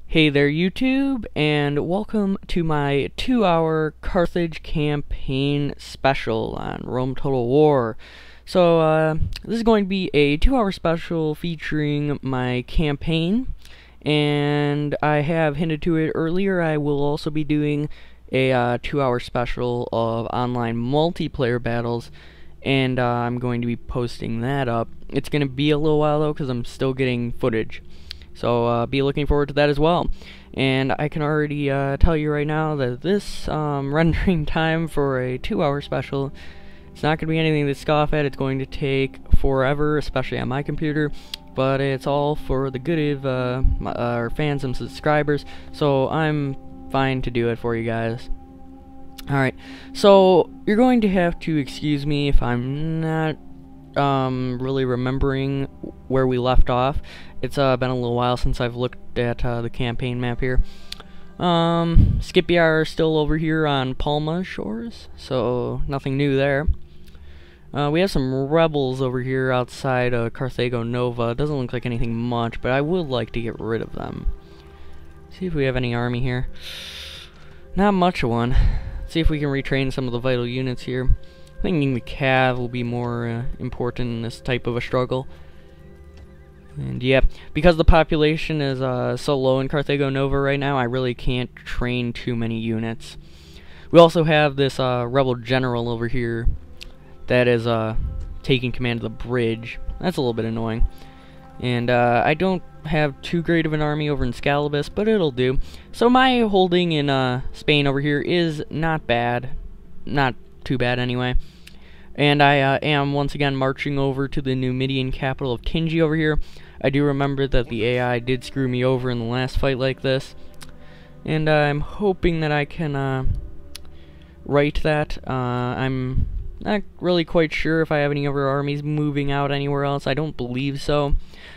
Hey there YouTube, and welcome to my 2-hour Carthage campaign special on Rome Total War. So, this is going to be a 2-hour special featuring my campaign, and I have hinted to it earlier, I will also be doing a 2-hour special of online multiplayer battles, and I'm going to be posting that up. It's going to be a little while though, because I'm still getting footage. So be looking forward to that as well. And I can already tell you right now that this rendering time for a 2-hour special, it's not going to be anything to scoff at. It's going to take forever, especially on my computer. But it's all for the good of our fans and subscribers. So I'm fine to do it for you guys. Alright, so you're going to have to excuse me if I'm not really remembering where we left off. It's been a little while since I've looked at the campaign map here. Scipii are still over here on Palma shores, so nothing new there. We have some rebels over here outside Carthage Nova. It doesn't look like anything much, but I would like to get rid of them. See if we have any army here. Not much of one. See if we can retrain some of the vital units here. Thinking the cav will be more important in this type of a struggle. And yeah, because the population is so low in Carthage Nova right now, I really can't train too many units. We also have this rebel general over here that is taking command of the bridge. That's a little bit annoying. And I don't have too great of an army over in Scalibus, but it'll do. So my holding in Spain over here is not bad. Not too bad anyway. And I am once again marching over to the Numidian capital of Tingi over here. I do remember that the AI did screw me over in the last fight like this. And I'm hoping that I can right that. I'm not really quite sure if I have any other armies moving out anywhere else. I don't believe so.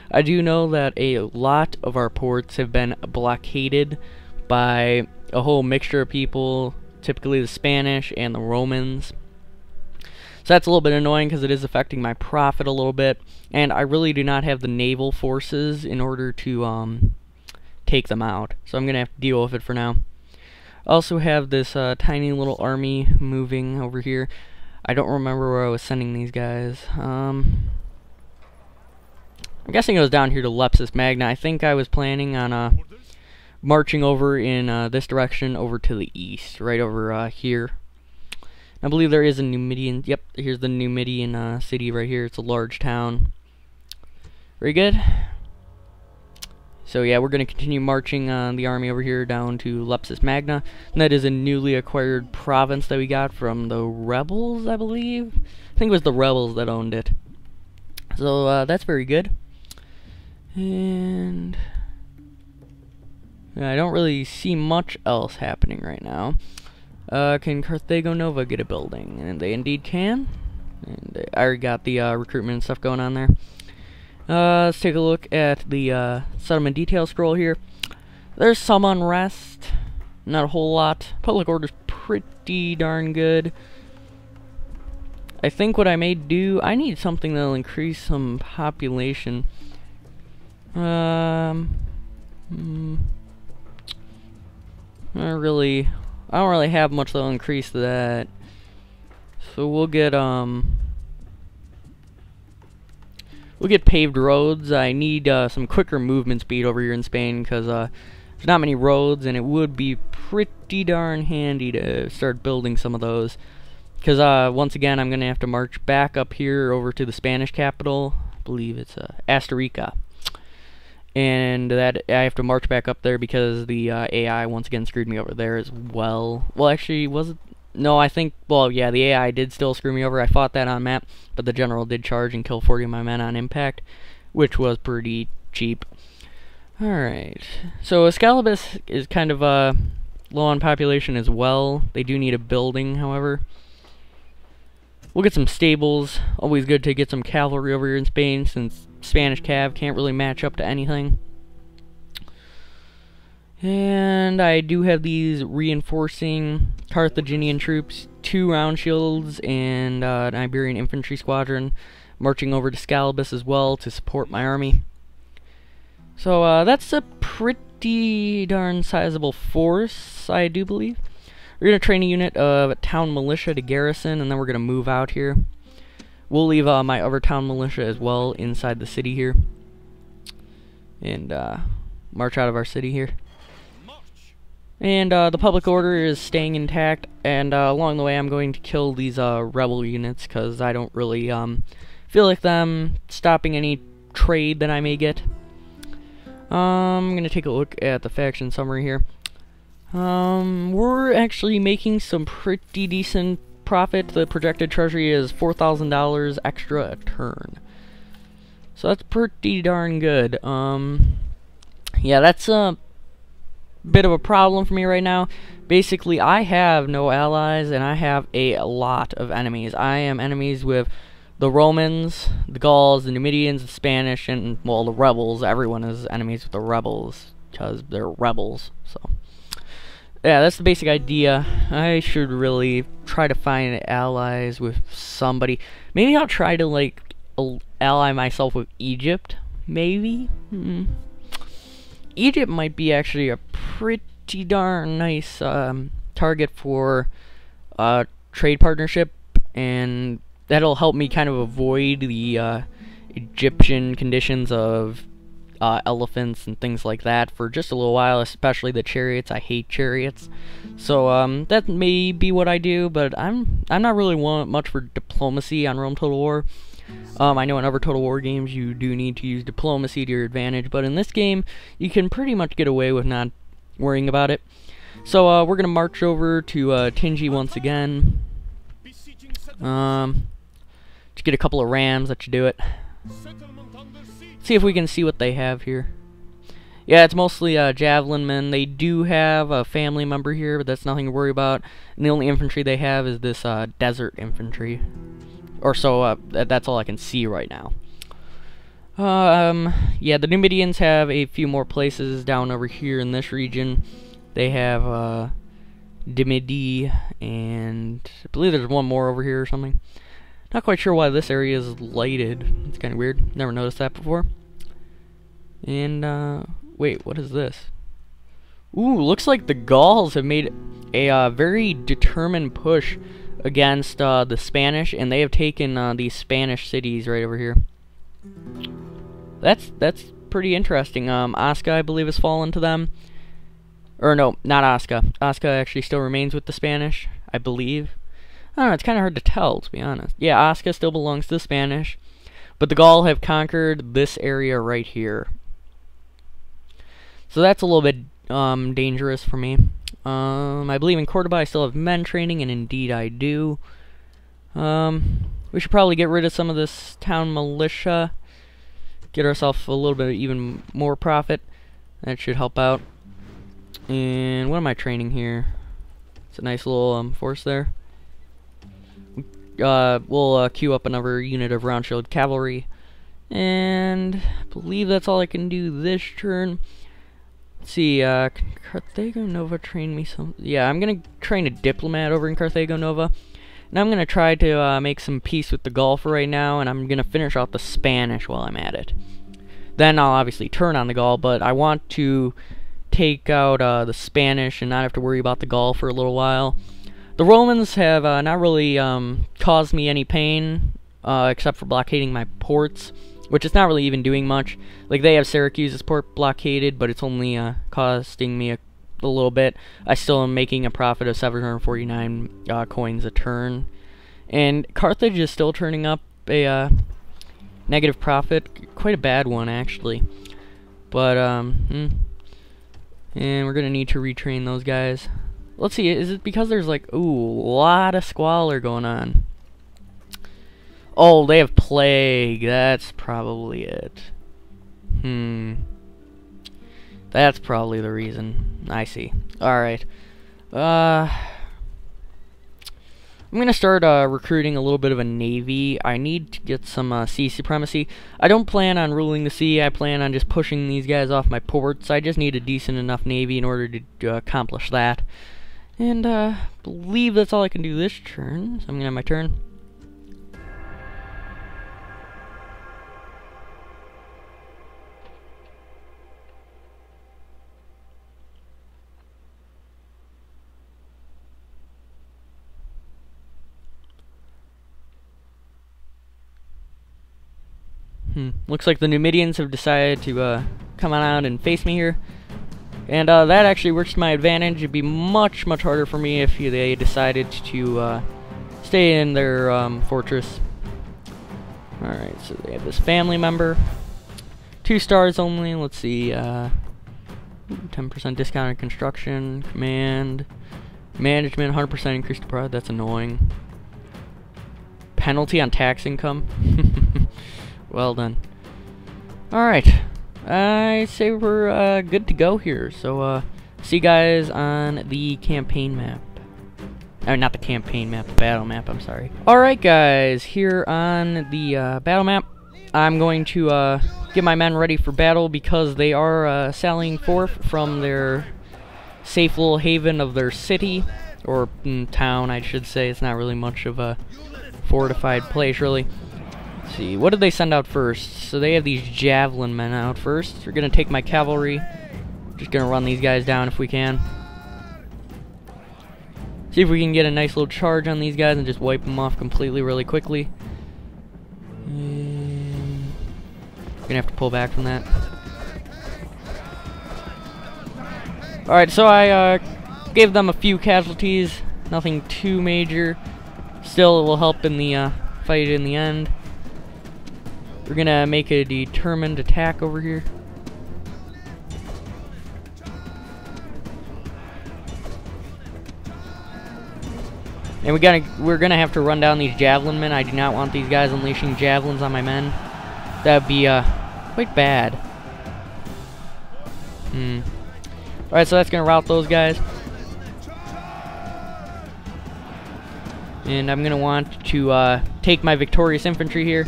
I do know that a lot of our ports have been blockaded by a whole mixture of people, typically the Spanish and the Romans. So that's a little bit annoying because it is affecting my profit a little bit, and I really do not have the naval forces in order to take them out. So I'm going to have to deal with it for now. I also have this tiny little army moving over here. I don't remember where I was sending these guys. I'm guessing it was down here to Lepsis Magna. I think I was planning on marching over in this direction over to the east, right over here. I believe there is a Numidian. Yep, here's the Numidian city right here. It's a large town. Very good. So yeah, we're going to continue marching the army over here down to Lepsis Magna. And that is a newly acquired province that we got from the rebels, I believe. I think it was the rebels that owned it. So that's very good. And I don't really see much else happening right now. Can Carthage Nova get a building? And they indeed can. And I already got the recruitment and stuff going on there. Let's take a look at the settlement detail scroll here. There's some unrest. Not a whole lot. Public order's pretty darn good. I think what I may do, I need something that'll increase some population. Not really. I don't really have much that'll increase that. So we'll get paved roads. I need some quicker movement speed over here in Spain because there's not many roads, and it would be pretty darn handy to start building some of those. Because once again, I'm gonna have to march back up here over to the Spanish capital. I believe it's Asturica. And that I have to march back up there because the AI once again screwed me over there as well. Well, actually, was it? No, I think, well, yeah, the AI did still screw me over. I fought that on map, but the general did charge and kill 40 of my men on impact, which was pretty cheap. Alright, so Escalibus is kind of low on population as well. They do need a building, however. We'll get some stables. Always good to get some cavalry over here in Spain, since Spanish cav can't really match up to anything. And I do have these reinforcing Carthaginian troops, 2 round shields, and an Iberian infantry squadron marching over to Scalibus as well to support my army. So that's a pretty pretty darn sizable force, I do believe. We're going to train a unit of town militia to garrison, and then we're going to move out here. We'll leave my other town militia as well inside the city here. And march out of our city here. And the public order is staying intact, and along the way I'm going to kill these rebel units, because I don't really feel like them stopping any trade that I may get. I'm going to take a look at the faction summary here. We're actually making some pretty decent profit. The projected treasury is $4,000 extra a turn. So that's pretty darn good. Yeah, that's a bit of a problem for me right now. Basically, I have no allies, and I have a lot of enemies. I am enemies with the Romans, the Gauls, the Numidians, the Spanish, and, well, the rebels. Everyone is enemies with the rebels, because they're rebels, so. Yeah, that's the basic idea. I should really try to find allies with somebody. Maybe I'll try to, like, ally myself with Egypt, maybe? Egypt might be actually a pretty darn nice target for trade partnership, and that'll help me kind of avoid the Egyptian conditions of elephants and things like that for just a little while, especially the chariots. I hate chariots. So that may be what I do, but I'm not really much for diplomacy on Rome Total War. I know in other Total War games you do need to use diplomacy to your advantage, but in this game you can pretty much get away with not worrying about it. So we're gonna march over to Tingi once again. Just get a couple of rams. That should do it. See if we can see what they have here. Yeah, it's mostly javelin men. They do have a family member here, but that's nothing to worry about. And the only infantry they have is this desert infantry. Or so, that's all I can see right now. Yeah, the Numidians have a few more places down over here in this region. They have Dimidi, and I believe there's one more over here or something. Not quite sure why this area is lighted. It's kind of weird. Never noticed that before. And, wait, what is this? Ooh, looks like the Gauls have made a very determined push against the Spanish, and they have taken these Spanish cities right over here. That's pretty interesting. Osca, I believe, has fallen to them. Or no, not Osca. Osca actually still remains with the Spanish, I believe. I don't know, it's kind of hard to tell, to be honest. Yeah, Osca still belongs to the Spanish, but the Gaul have conquered this area right here. So that's a little bit dangerous for me. I believe in Cordoba I still have men training, and indeed I do. We should probably get rid of some of this town militia. Get ourselves a little bit even more profit. That should help out. And what am I training here? It's a nice little force there. We'll queue up another unit of round shield cavalry. And I believe that's all I can do this turn. Let's see, Carthago Nova train me some... Yeah, I'm gonna train a diplomat over in Carthago Nova. And I'm gonna try to make some peace with the Gaul for right now, and I'm gonna finish off the Spanish while I'm at it. Then I'll obviously turn on the Gaul, but I want to take out the Spanish and not have to worry about the Gaul for a little while. The Romans have not really caused me any pain, except for blockading my ports, which is not really even doing much. Like, they have Syracuse's port blockaded, but it's only costing me a little bit. I still am making a profit of 749 coins a turn. And Carthage is still turning up a negative profit, quite a bad one actually. But and we're gonna need to retrain those guys. Let's see, is it because there's like, ooh, a lot of squalor going on? Oh, they have plague. That's probably it. That's probably the reason. I see. Alright. I'm gonna start recruiting a little bit of a navy. I need to get some sea supremacy. I don't plan on ruling the sea. I plan on just pushing these guys off my ports. I just need a decent enough navy in order to accomplish that. And believe that's all I can do this turn. So I'm gonna have my turn. Looks like the Numidians have decided to come on out and face me here. And that actually works to my advantage. It'd be much, much harder for me if they decided to stay in their fortress. Alright, so they have this family member. 2 stars only. Let's see. 10% discounted construction. Command. Management. 100% increased profit. That's annoying. Penalty on tax income. Well done. Alright. I say we're good to go here. So, see you guys on the campaign map. Not the campaign map, the battle map, I'm sorry. Alright guys, here on the battle map, I'm going to get my men ready for battle because they are sallying forth from their safe little haven of their city, or town I should say. It's not really much of a fortified place really. Let's see, what did they send out first? So they have these javelin men out first. We're going to take my cavalry, just going to run these guys down if we can. See if we can get a nice little charge on these guys and just wipe them off completely really quickly. Gonna have to pull back from that. Alright, so I gave them a few casualties. Nothing too major. Still, it will help in the fight in the end. We're gonna make a determined attack over here. And we're gonna have to run down these javelin men. I do not want these guys unleashing javelins on my men. That'd be quite bad. Alright, so that's gonna rout those guys. And I'm gonna want to take my victorious infantry here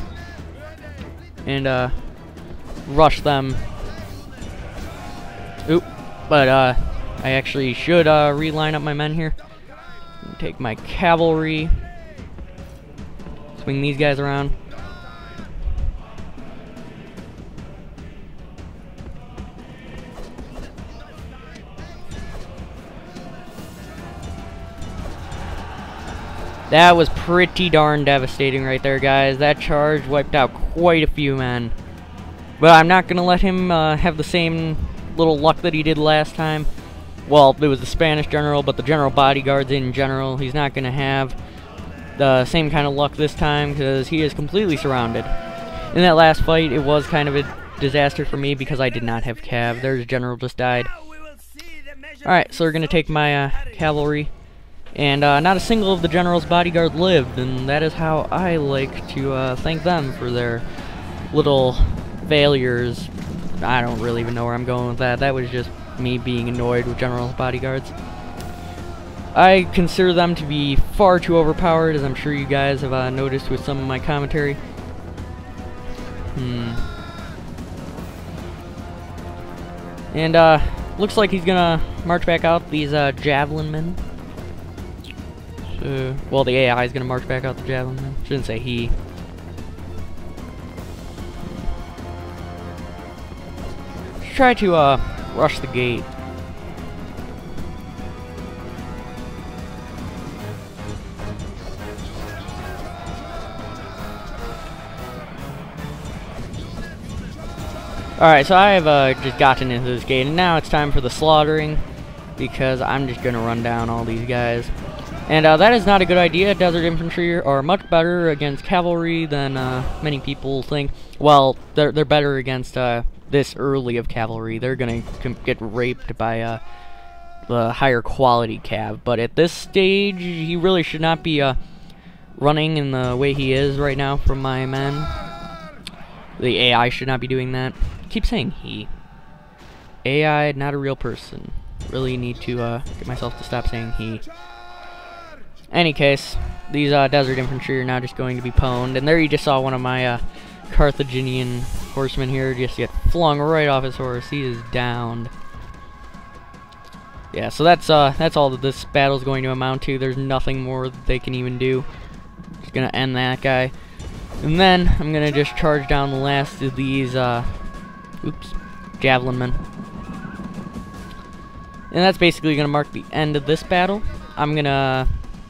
and rush them. Oop, but I actually should reline up my men here. Take my cavalry, swing these guys around. That was pretty darn devastating right there, guys. That charge wiped out quite a few men. But I'm not going to let him have the same little luck that he did last time. Well, it was the Spanish general, but the general bodyguards in general, he's not going to have the same kind of luck this time because he is completely surrounded. In that last fight, it was kind of a disaster for me because I did not have cav. Their general just died. Alright, so we're going to take my cavalry. And not a single of the general's bodyguard lived, and that is how I like to thank them for their little failures. I don't really even know where I'm going with that. That was just me being annoyed with general's bodyguards. I consider them to be far too overpowered, as I'm sure you guys have noticed with some of my commentary. And looks like he's gonna march back out these javelin men. Well, the AI is gonna march back out the javelin men. Shouldn't say he. Let's try to rush the gate. Alright, so I have just gotten into this gate, and now it's time for the slaughtering, because I'm just gonna run down all these guys. And that is not a good idea. Desert infantry are much better against cavalry than many people think. Well, they're better against this early of cavalry. They're gonna get raped by the higher quality cav. But at this stage, he really should not be running in the way he is right now from my men. The AI should not be doing that. I keep saying he. AI, not a real person. Really need to get myself to stop saying he. Any case, these desert infantry are now just going to be pwned, and there you just saw one of my Carthaginian horsemen here just get flung right off his horse. He is downed. Yeah, so that's all that this battle is going to amount to. There's nothing more that they can even do. Just gonna end that guy, and then I'm gonna just charge down the last of these javelin men, and that's basically gonna mark the end of this battle. I'm gonna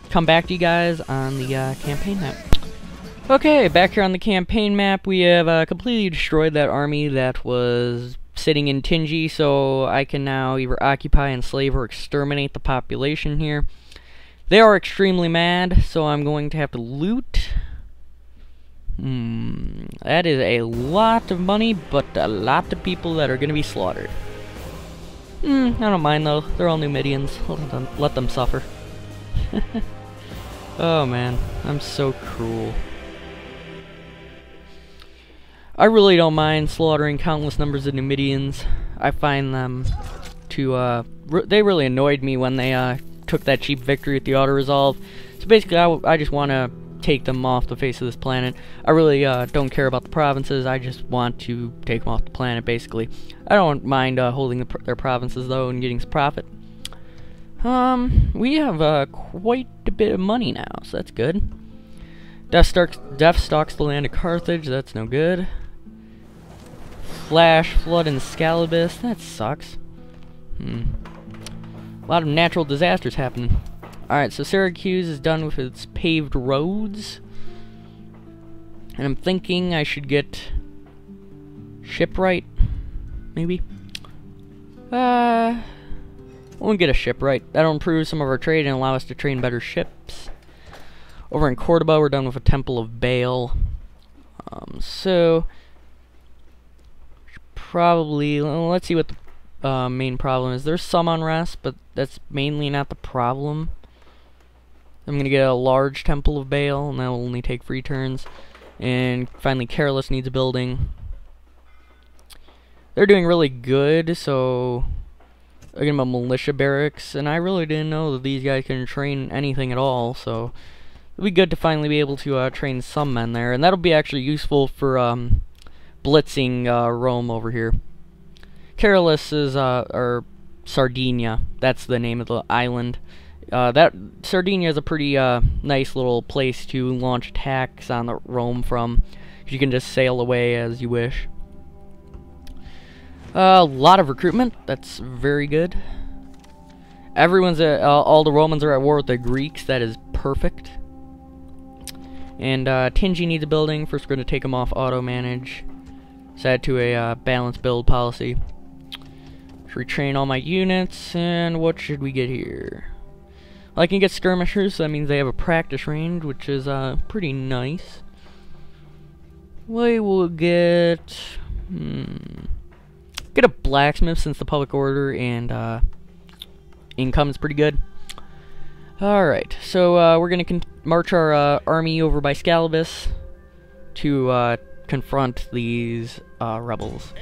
come back to you guys on the campaign map. Okay, back here on the campaign map, we have completely destroyed that army that was sitting in Tingy, so I can now either occupy, enslave, or exterminate the population here. They are extremely mad, so I'm going to have to loot. That is a lot of money, but a lot of people that are going to be slaughtered. I don't mind though, they're all Numidians. Let them suffer. Oh man, I'm so cruel. I really don't mind slaughtering countless numbers of Numidians. I find them to, they really annoyed me when they, took that cheap victory with the auto-resolve. So basically, I just want to take them off the face of this planet. I really, don't care about the provinces, I just want to take them off the planet, basically. I don't mind, holding their provinces, though, and getting some profit. We have, quite a bit of money now, so that's good. Death stalks the land of Carthage, that's no good. Flash, flood, and Scalibus, that sucks. A lot of natural disasters happening. Alright, so Syracuse is done with its paved roads. And I'm thinking I should get shipwright, maybe? We'll get a shipwright. That'll improve some of our trade and allow us to train better ships. Over in Cordoba, we're done with a Temple of Baal. So probably, well, let's see what the main problem is. There's some unrest, but that's mainly not the problem. I'm gonna get a large Temple of Baal, and that'll only take 3 turns. And finally, Carolus needs a building. They're doing really good, so I get them a militia barracks, and I really didn't know that these guys can train anything at all, so it'll be good to finally be able to train some men there, and that'll be actually useful for blitzing Rome over here. Carolus is, or Sardinia, that's the name of the island. That Sardinia is a pretty nice little place to launch attacks on the Rome from. You can just sail away as you wish. A lot of recruitment, that's very good. Everyone's all the Romans are at war with the Greeks, that is perfect. And Tingy needs a building. First we're going to take them off auto-manage. Set to a balanced build policy. Should retrain all my units, and what should we get here? Well, I can get skirmishers, so that means they have a practice range, which is pretty nice. We will get a blacksmith, since the public order and income is pretty good. Alright, so we're going to march our army over by Scalibus to confront these rebels.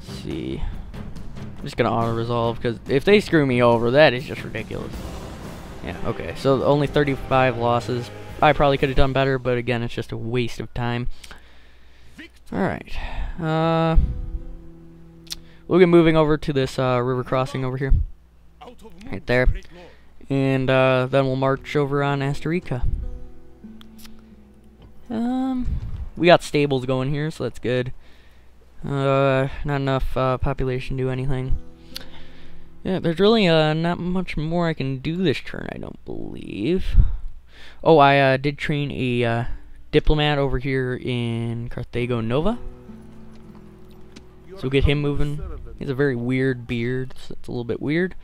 Let's see. I'm just going to auto-resolve, because if they screw me over, that is just ridiculous. Yeah, okay, so only 35 losses. I probably could have done better, but again, it's just a waste of time. Alright. We'll get moving over to this river crossing over here. Right there. And then we'll march over on Astorica. We got stables going here, so that's good. Not enough population to do anything. Yeah, there's really not much more I can do this turn, I don't believe. Oh, I did train a diplomat over here in Carthago Nova. So we'll get him moving. He has a very weird beard, so it's a little bit weird.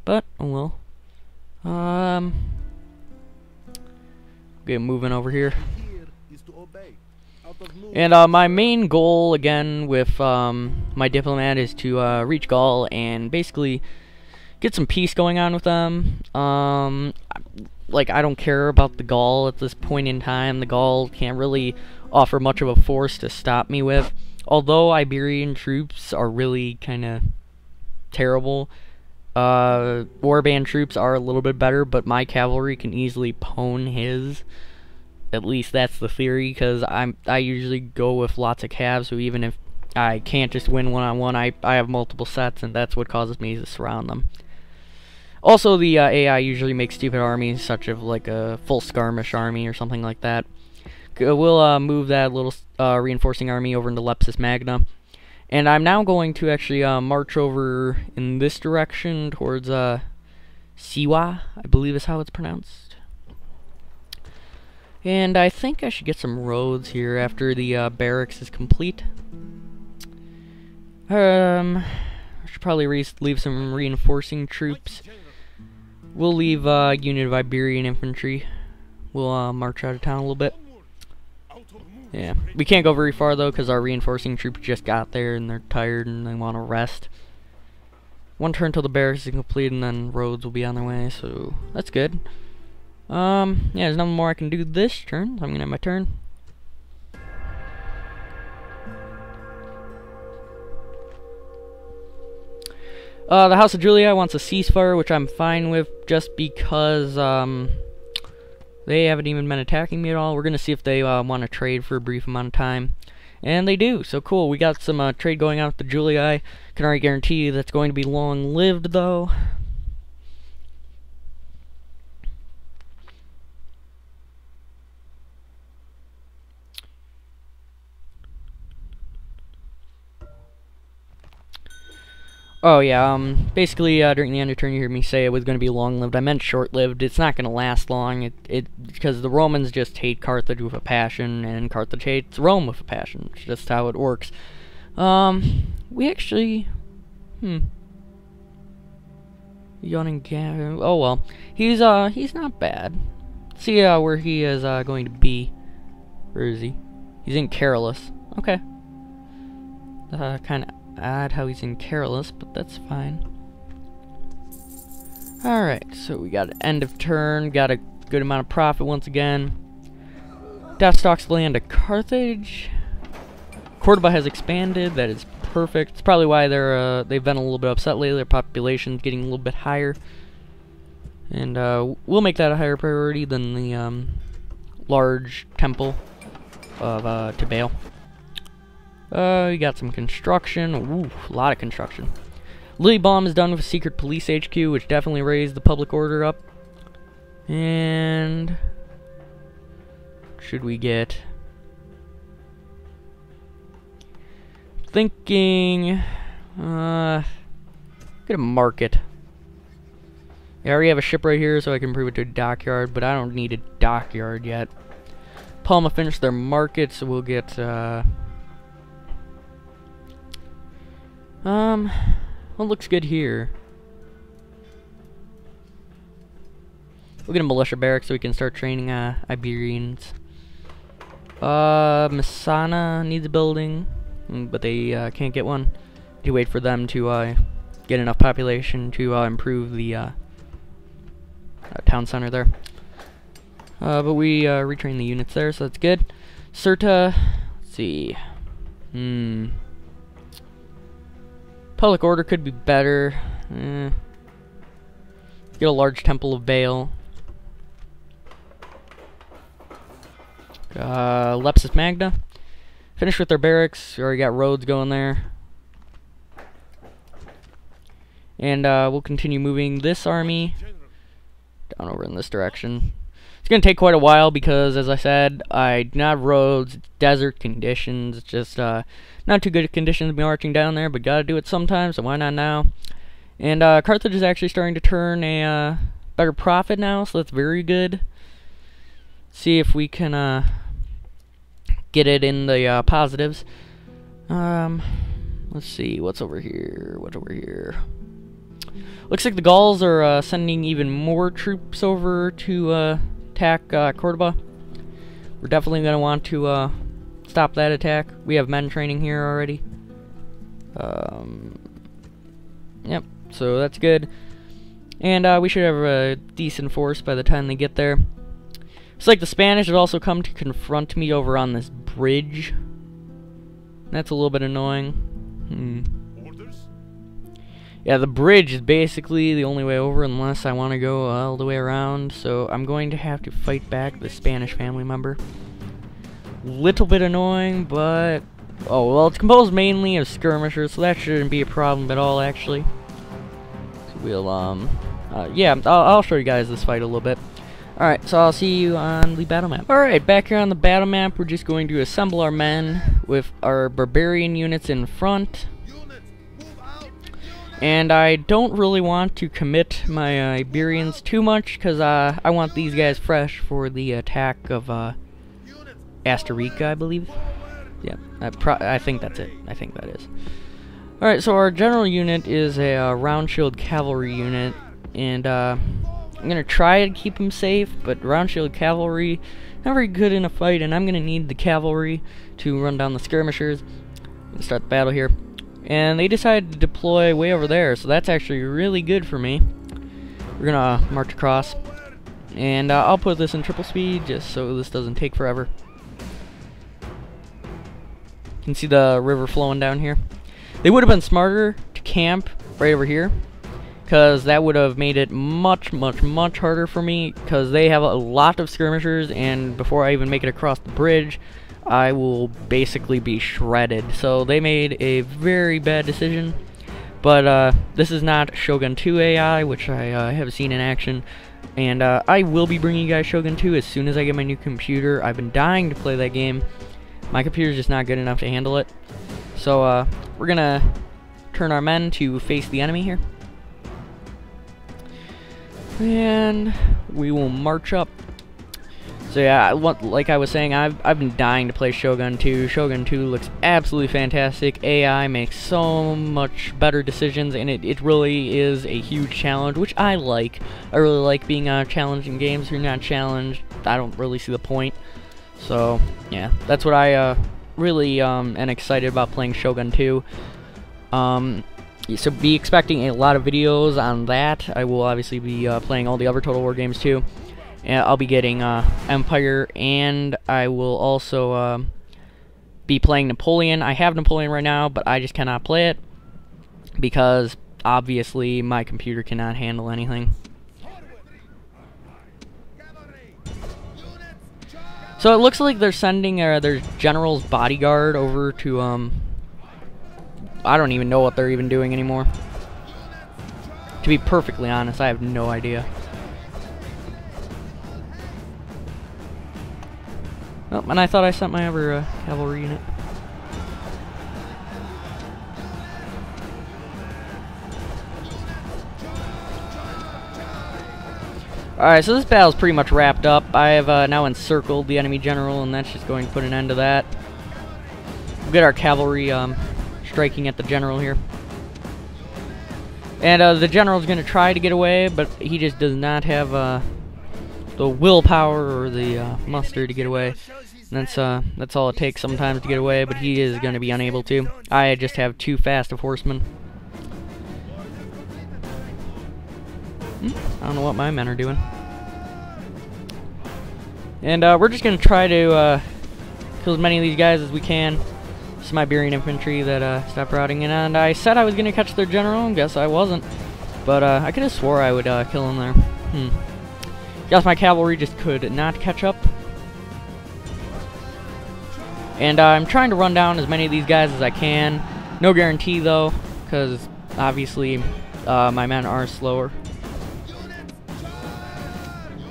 But, oh well. Get moving over here. And my main goal, again, with my diplomat is to reach Gaul and basically get some peace going on with them. Like, I don't care about the Gaul at this point in time. The Gaul can't really offer much of a force to stop me with. Although Iberian troops are really kind of terrible. Warband troops are a little bit better, but my cavalry can easily pwn his. At least that's the theory, because I usually go with lots of calves, so even if I can't just win one-on-one, I have multiple sets, and that's what causes me to surround them. Also, the AI usually makes stupid armies, such as like a full skirmish army or something like that. We'll move that little reinforcing army over into Lepsis Magna. And I'm now going to actually march over in this direction towards Siwa, I believe is how it's pronounced. And I think I should get some roads here after the barracks is complete. I should probably leave some reinforcing troops. We'll leave a unit of Iberian infantry. We'll march out of town a little bit. Yeah, we can't go very far though because our reinforcing troops just got there and they're tired and they want to rest. One turn till the barracks is complete and then roads will be on their way, so that's good. Yeah, there's nothing more I can do this turn, so I'm gonna have my turn. The House of Julia wants a ceasefire, which I'm fine with, just because they haven't even been attacking me at all. We're gonna see if they want to trade for a brief amount of time. And they do, so cool. We got some trade going on with the Julii. Can already guarantee you that's going to be long-lived, though. Oh yeah, basically during the end of turn you heard me say it was going to be long-lived. I meant short-lived. It's not going to last long. Because the Romans just hate Carthage with a passion, and Carthage hates Rome with a passion. It's just how it works. We actually, Yawning Gavin. Oh well, he's not bad. Let's see where he is going to be. Where is he? He's in Carolus. Okay. Kind of odd how he's in Carolus, but that's fine. Alright, so we got an end of turn, got a good amount of profit once again. Death stalks land to Carthage. Cordoba has expanded, that is perfect. It's probably why they've been a little bit upset lately. Their population's getting a little bit higher. And we'll make that a higher priority than the large temple of to Baal. We got some construction. Ooh, a lot of construction. Lily Bomb is done with a secret police HQ, which definitely raised the public order up. And should we get? Thinking, get a market. I already have a ship right here, so I can improve it to a dockyard, but I don't need a dockyard yet. Palma finished their market, so we'll get what looks good here? We'll get a militia barracks so we can start training Iberians. Messana needs a building, but they can't get one. You wait for them to get enough population to improve the town center there. But we retrain the units there, so that's good. Cirta, let's see. Public order could be better. Get a large temple of Baal. Lepsis Magna. Finish with their barracks. We already got roads going there. And we'll continue moving this army down over in this direction. It's going to take quite a while because, as I said, I do not have roads, it's desert conditions, it's just not too good conditions to be marching down there, but gotta do it sometime, so why not now? And Carthage is actually starting to turn a better profit now, so that's very good. See if we can get it in the positives. Let's see, what's over here? What's over here? Looks like the Gauls are sending even more troops over to attack Cordoba. We're definitely going to want to stop that attack. We have men training here already. Yep, so that's good. And we should have a decent force by the time they get there. It's like the Spanish have also come to confront me over on this bridge. That's a little bit annoying. Yeah, the bridge is basically the only way over unless I want to go all the way around, so I'm going to have to fight back the Spanish family member. Little bit annoying, but... oh, well, it's composed mainly of skirmishers, so that shouldn't be a problem at all, actually. So we'll, yeah, I'll show you guys this fight a little bit. Alright, so I'll see you on the battle map. Alright, back here on the battle map, we're just going to assemble our men with our barbarian units in front. And I don't really want to commit my Iberians too much, because I want these guys fresh for the attack of Astorica, I believe. Yeah, I think that's it. I think that is. Alright, so our general unit is a round shield cavalry unit, and I'm going to try to keep him safe, but round shield cavalry, not very good in a fight, and I'm going to need the cavalry to run down the skirmishers and start the battle here. And they decided to deploy way over there, so that's actually really good for me. We're going to march across, and I'll put this in triple speed just so this doesn't take forever. You can see the river flowing down here. They would have been smarter to camp right over here, because that would have made it much harder for me, because they have a lot of skirmishers, and before I even make it across the bridge, I will basically be shredded. So they made a very bad decision, but this is not Shogun 2 AI, which I have seen in action, and I will be bringing you guys Shogun 2 as soon as I get my new computer. I've been dying to play that game. My computer's just not good enough to handle it. So we're gonna turn our men to face the enemy here, and we will march up. So yeah, like I was saying, I've been dying to play Shogun 2. Shogun 2 looks absolutely fantastic. AI makes so much better decisions, and it really is a huge challenge, which I like. I really like being challenged in games. If you're not challenged, I don't really see the point. So yeah, that's what I really am excited about playing Shogun 2. So be expecting a lot of videos on that. I will obviously be playing all the other Total War games too. And I'll be getting Empire, and I will also be playing Napoleon. I have Napoleon right now, but I just cannot play it because obviously my computer cannot handle anything. So it looks like they're sending their general's bodyguard over to I don't even know what they're even doing anymore. To be perfectly honest, I have no idea. Oh, and I thought I sent my other cavalry unit. Alright, so this battle's pretty much wrapped up. I have now encircled the enemy general, and that's just going to put an end to that. We'll get our cavalry striking at the general here. And the general's going to try to get away, but he just does not have the willpower or the muster to get away. And that's all it takes sometimes to get away, but he is going to be unable to. I just have too fast of horsemen. I don't know what my men are doing. And we're just going to try to kill as many of these guys as we can. Some Iberian infantry that stopped routing in, and I said I was going to catch their general, and guess I wasn't. But I could have swore I would kill him there. Guess my cavalry just could not catch up. And I'm trying to run down as many of these guys as I can. No guarantee though, because obviously my men are slower.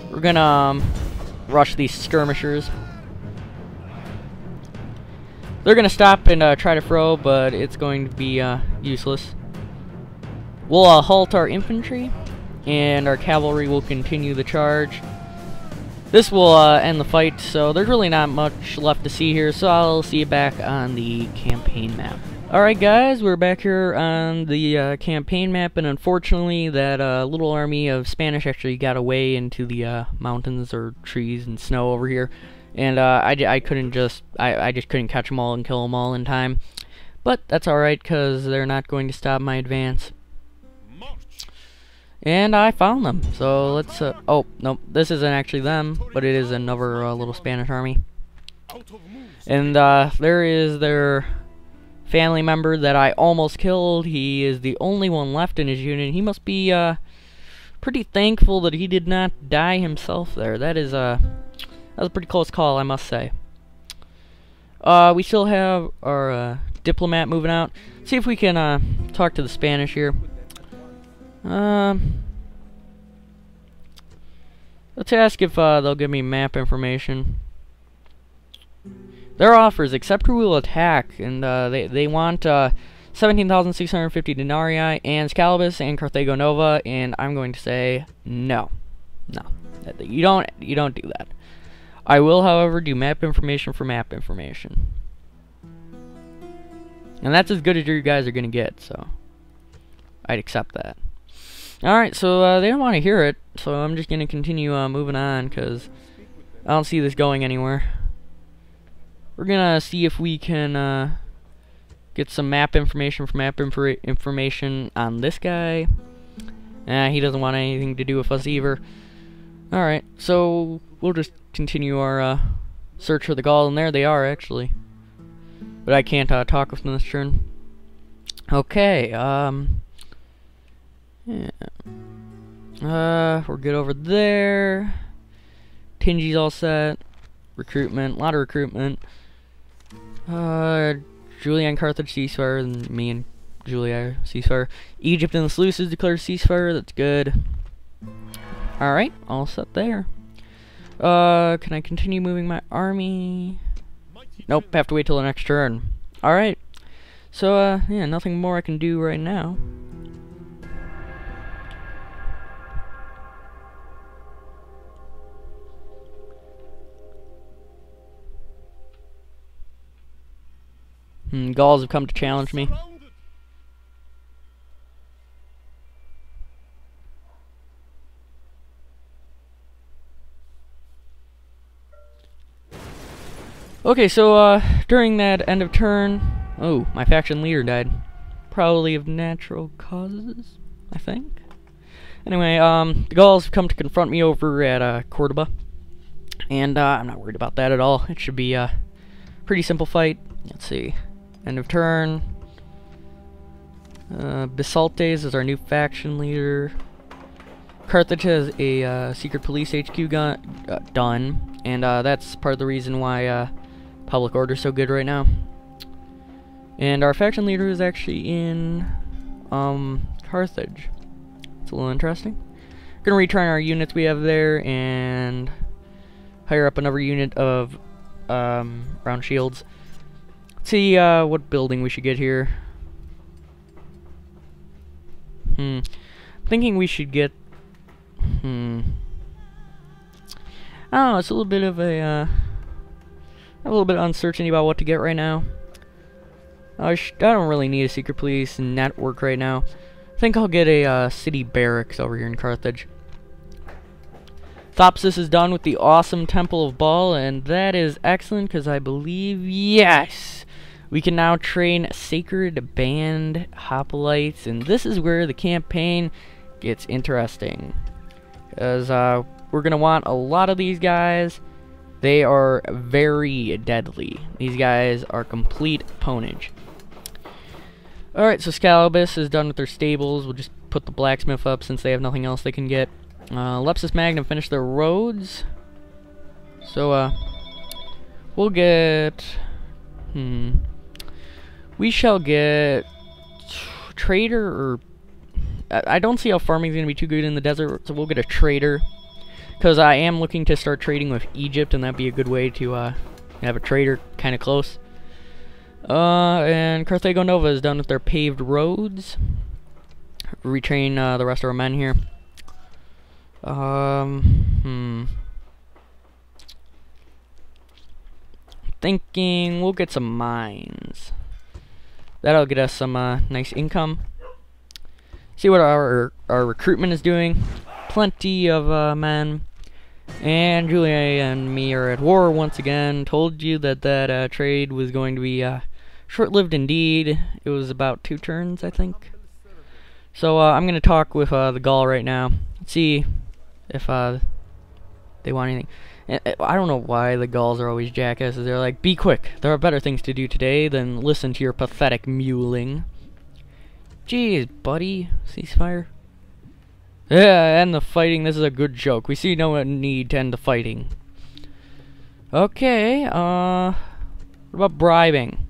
We're gonna rush these skirmishers. They're gonna stop and try to throw, but it's going to be useless. We'll halt our infantry, and our cavalry will continue the charge. This will end the fight, so there's really not much left to see here, so I'll see you back on the campaign map. Alright guys, we're back here on the campaign map, and unfortunately that little army of Spanish actually got away into the mountains or trees and snow over here, and I just couldn't catch them all and kill them all in time. But that's alright, because they're not going to stop my advance. And I found them, so let's, oh, no, this isn't actually them, but it is another little Spanish army. And there is their family member that I almost killed. He is the only one left in his unit. He must be pretty thankful that he did not die himself there. That was a pretty close call, I must say. We still have our diplomat moving out. See if we can talk to the Spanish here. Let's ask if they'll give me map information. Their offers: accept or we will attack, and they want 17,650 denarii, and Scalabus and Carthago Nova, and I'm going to say no. No. You don't do that. I will, however, do map information for map information. And that's as good as you guys are going to get, so I'd accept that. Alright, so they don't want to hear it, so I'm just going to continue moving on, because I don't see this going anywhere. We're going to see if we can get some map information from information on this guy. He doesn't want anything to do with us either. Alright, so we'll just continue our search for the Gaul, and there they are, actually. But I can't talk with them this turn. Okay, yeah. We're good over there. Tingy's all set. Recruitment, a lot of recruitment. Julia and Carthage ceasefire, and me and Julia ceasefire. Egypt and the Seleucids declared ceasefire, that's good. Alright, all set there. Can I continue moving my army? Nope, have to wait till the next turn. Alright. So, yeah, nothing more I can do right now. Gauls have come to challenge me. Okay, so, during that end of turn... Oh, my faction leader died. Probably of natural causes, I think. Anyway, the Gauls have come to confront me over at, Cordoba. And, I'm not worried about that at all. It should be a pretty simple fight. Let's see. End of turn. Bisaltes is our new faction leader. Carthage has a, secret police HQ done. And, that's part of the reason why, public order is so good right now. And our faction leader is actually in Carthage. It's a little interesting. Gonna return our units we have there and hire up another unit of round shields. Let's see what building we should get here. Thinking we should get I don't know, it's a little bit of a uncertainty about what to get right now. I don't really need a secret police network right now. I think I'll get a city barracks over here in Carthage. Thopsis is done with the awesome Temple of Baal, and that is excellent because I believe, yes, we can now train Sacred Band Hoplites, and this is where the campaign gets interesting. Because we're going to want a lot of these guys. They are very deadly. These guys are complete ponage. Alright, so Scalabus is done with their stables. We'll just put the blacksmith up since they have nothing else they can get. Lepsis Magnum finished their roads. So, we'll get... We shall get... Trader, or... I don't see how farming is going to be too good in the desert, so we'll get a trader. Because I am looking to start trading with Egypt, and that'd be a good way to have a trader kind of close. And Carthago Nova is done with their paved roads. Retrain the rest of our men here. Thinking we'll get some mines. That'll get us some nice income. See what our recruitment is doing. Plenty of men. And Julia and me are at war once again. Told you that trade was going to be short-lived indeed. It was about 2 turns, I think. So I'm going to talk with the Gaul right now. See if they want anything. I don't know why the Gauls are always jackasses. They're like, be quick. There are better things to do today than listen to your pathetic mewling. Jeez, buddy. Ceasefire. Yeah, end the fighting. This is a good joke. We see no need to end the fighting. Okay, what about bribing?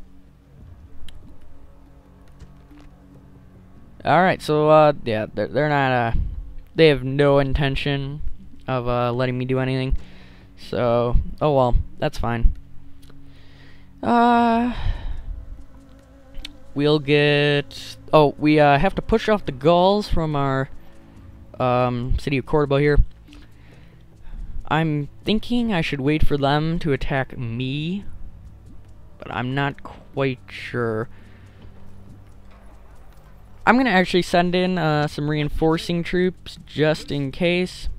Alright, so, yeah, they're not, they have no intention of, letting me do anything. So, oh well, that's fine. we'll get... Oh, we have to push off the Gauls from our city of Cordoba here. I'm thinking I should wait for them to attack me, but I'm not quite sure. I'm going to actually send in some reinforcing troops just in case.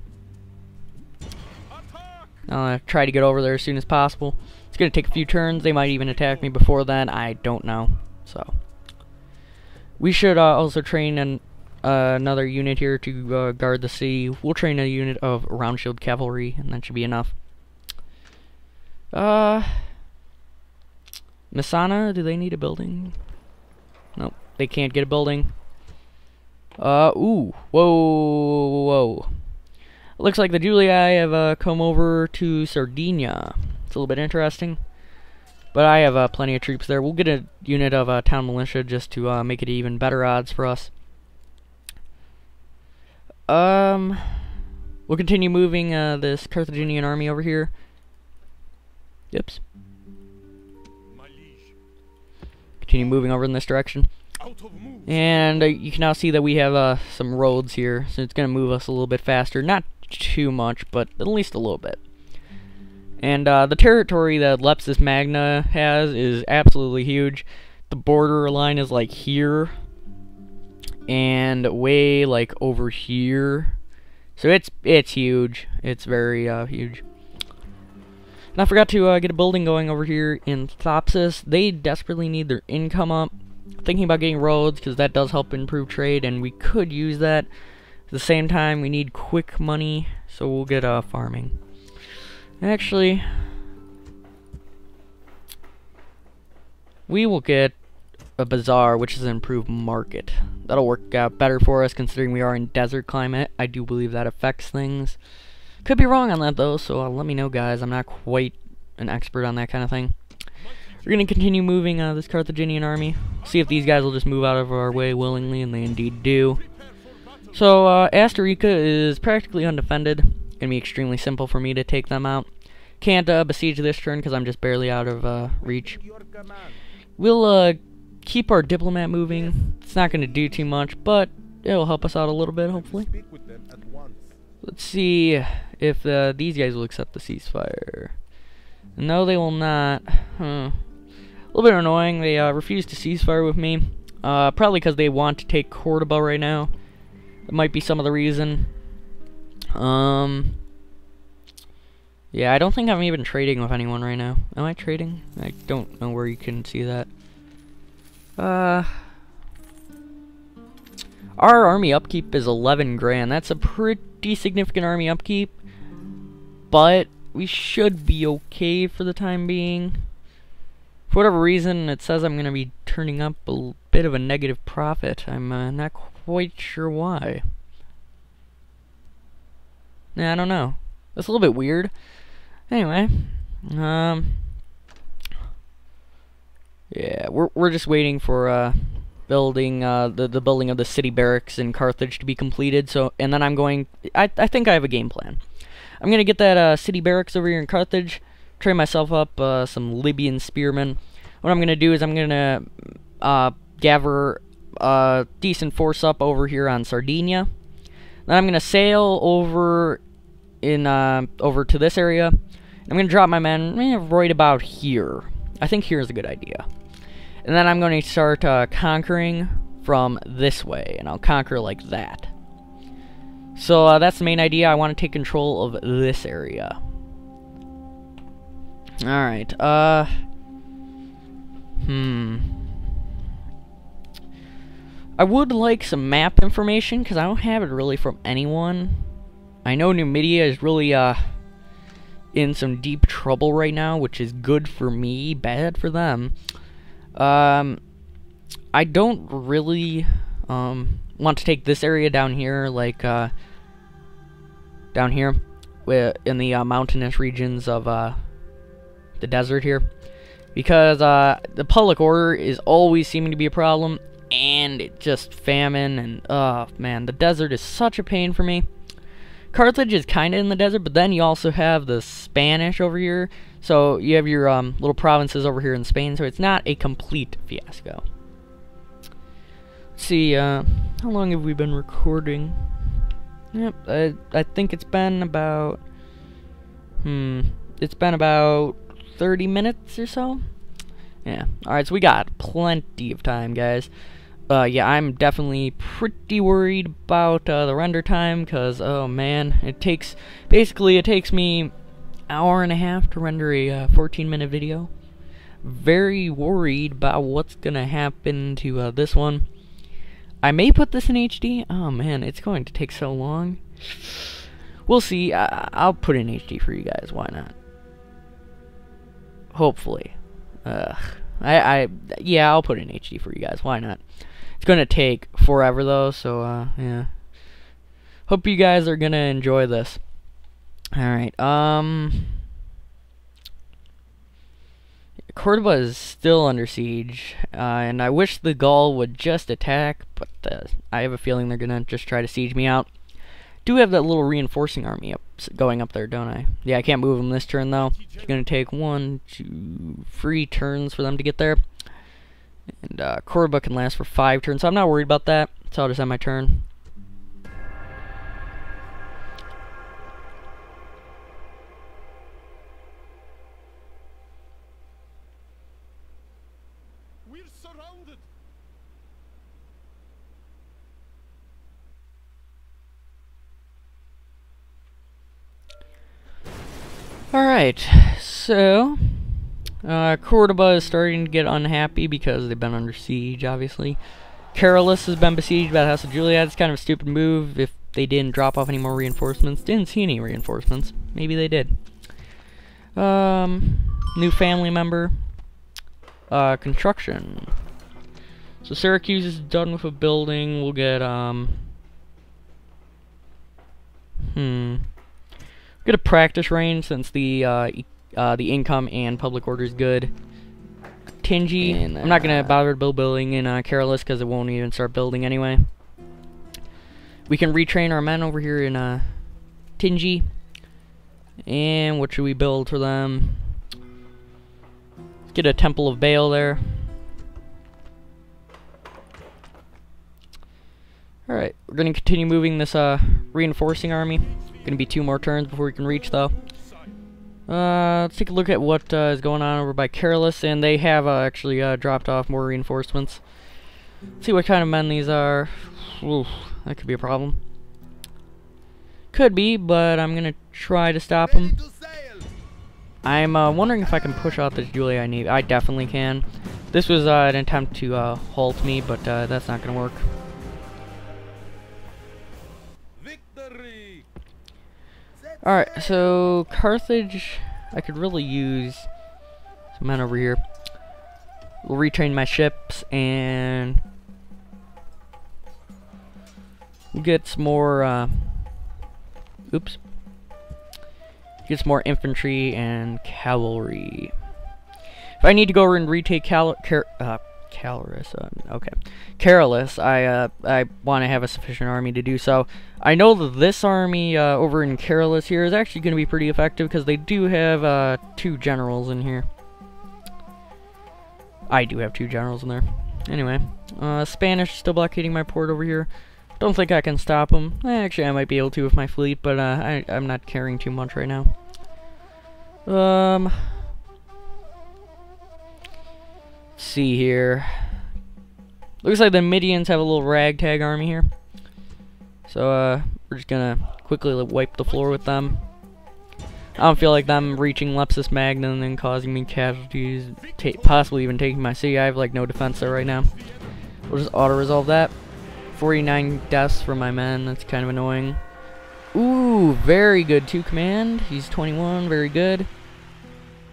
I'll try to get over there as soon as possible. It's going to take a few turns. They might even attack me before then. I don't know. So we should also train another unit here to guard the city. We'll train a unit of round shield cavalry, and that should be enough. Messana, do they need a building? Nope, they can't get a building. Ooh, whoa. Looks like the Julii have come over to Sardinia. It's a little bit interesting. But I have plenty of troops there. We'll get a unit of town militia just to make it even better odds for us. We'll continue moving this Carthaginian army over here. Yips. Continue moving over in this direction. And you can now see that we have some roads here, so it's going to move us a little bit faster. Not too much, but at least a little bit. And the territory that Lepsis Magna has is absolutely huge. The border line is like here, and way like over here. So it's huge. It's very huge. And I forgot to get a building going over here in Thopsis. They desperately need their income up. Thinking about getting roads, because that does help improve trade, and we could use that. At the same time, we need quick money, so we'll get farming. Actually, we will get a bazaar, which is an improved market. That'll work out better for us, considering we are in desert climate. I do believe that affects things. Could be wrong on that, though, so let me know, guys. I'm not quite an expert on that kind of thing. We're going to continue moving this Carthaginian army. See if these guys will just move out of our way willingly, and they indeed do. So, Astorica is practically undefended. Going to be extremely simple for me to take them out. Can't besiege this turn because I'm just barely out of reach. We'll keep our diplomat moving. It's not going to do too much, but it'll help us out a little bit, hopefully. Let's see if these guys will accept the ceasefire. No, they will not. A little bit annoying. They refuse to ceasefire with me. Probably because they want to take Cordoba right now. That might be some of the reason. Yeah, I don't think I'm even trading with anyone right now. Am I trading? I don't know where you can see that. Our army upkeep is 11 grand. That's a pretty significant army upkeep. But we should be okay for the time being. For whatever reason, it says I'm going to be turning up a bit of a negative profit. I'm not quite sure why. Nah, I don't know. That's a little bit weird. Anyway, yeah, we're just waiting for building the building of the city barracks in Carthage to be completed. So, and then I'm going. I think I have a game plan. I'm gonna get that city barracks over here in Carthage. Train myself up some Libyan spearmen. What I'm gonna do is I'm gonna gather a decent force up over here on Sardinia. Then I'm gonna sail over to this area. I'm gonna drop my men right about here. I think here is a good idea. And then I'm going to start conquering from this way, and I'll conquer like that. So that's the main idea. I want to take control of this area. Alright, I would like some map information, because I don't have it really from anyone. I know Numidia is really in some deep trouble right now, which is good for me, bad for them. I don't really want to take this area down here, like down here, in the mountainous regions of the desert here, because the public order is always seeming to be a problem, and it just famine, and oh man, the desert is such a pain for me. Carthage is kind of in the desert, but then you also have the Spanish over here, so you have your little provinces over here in Spain, so it's not a complete fiasco. Let's see, how long have we been recording? Yep, I think it's been about, it's been about 30 minutes or so? Yeah, alright, so we got plenty of time, guys. Yeah, I'm definitely pretty worried about, the render time, because, oh man, it takes me an hour and a half to render a 14-minute video. Very worried about what's gonna happen to, this one. I may put this in HD. Oh man, it's going to take so long. We'll see. I'll put it in HD for you guys. Why not? Hopefully. Yeah, I'll put it in HD for you guys. Why not? It's gonna take forever though, so yeah. Hope you guys are gonna enjoy this. Alright, Cordoba is still under siege, and I wish the Gaul would just attack, but I have a feeling they're gonna just try to siege me out. Do have that little reinforcing army going up there, don't I? Yeah, I can't move them this turn though. It's gonna take 1, 2, 3 turns for them to get there, and Cordoba can last for 5 turns, so I'm not worried about that. So I'll just end my turn. Surrounded. Alright, so Cordoba is starting to get unhappy because they've been under siege, obviously. Carolus has been besieged by the House of Julia. It's kind of a stupid move if they didn't drop off any more reinforcements. Didn't see any reinforcements. Maybe they did. New family member. Construction. So Syracuse is done with a building. We'll get get a practice range since the income and public order is good. Tingy, and I'm not gonna bother to build building in Carolus because it won't even start building anyway. We can retrain our men over here in Tingy. And what should we build for them? Let's get a Temple of Baal there. Alright, we're going to continue moving this reinforcing army. Going to be 2 more turns before we can reach, though. Let's take a look at what is going on over by Carolus, and they have actually dropped off more reinforcements. Let's see what kind of men these are. Oof, that could be a problem. Could be, but I'm going to try to stop them. I'm wondering if I can push out this Julia Navy. I definitely can. This was an attempt to halt me, but that's not going to work. Alright, so Carthage, I could really use some men over here. We'll retrain my ships and we'll get some more, get some more infantry and cavalry. If I need to go over and retake Carolus, I want to have a sufficient army to do so. I know that this army over in Carolus here is actually going to be pretty effective because they do have 2 generals in here. I do have 2 generals in there. Anyway, Spanish still blockading my port over here. Don't think I can stop them. Actually, I might be able to with my fleet, but I'm not caring too much right now. Let's see here. Looks like the Midians have a little ragtag army here. So, we're just gonna quickly wipe the floor with them. I don't feel like them reaching Lepsis Magna and then causing me casualties, possibly even taking my city. I have, like, no defense there right now. We'll just auto-resolve that. 49 deaths for my men. That's kind of annoying. Ooh, very good. 2 command. He's 21. Very good.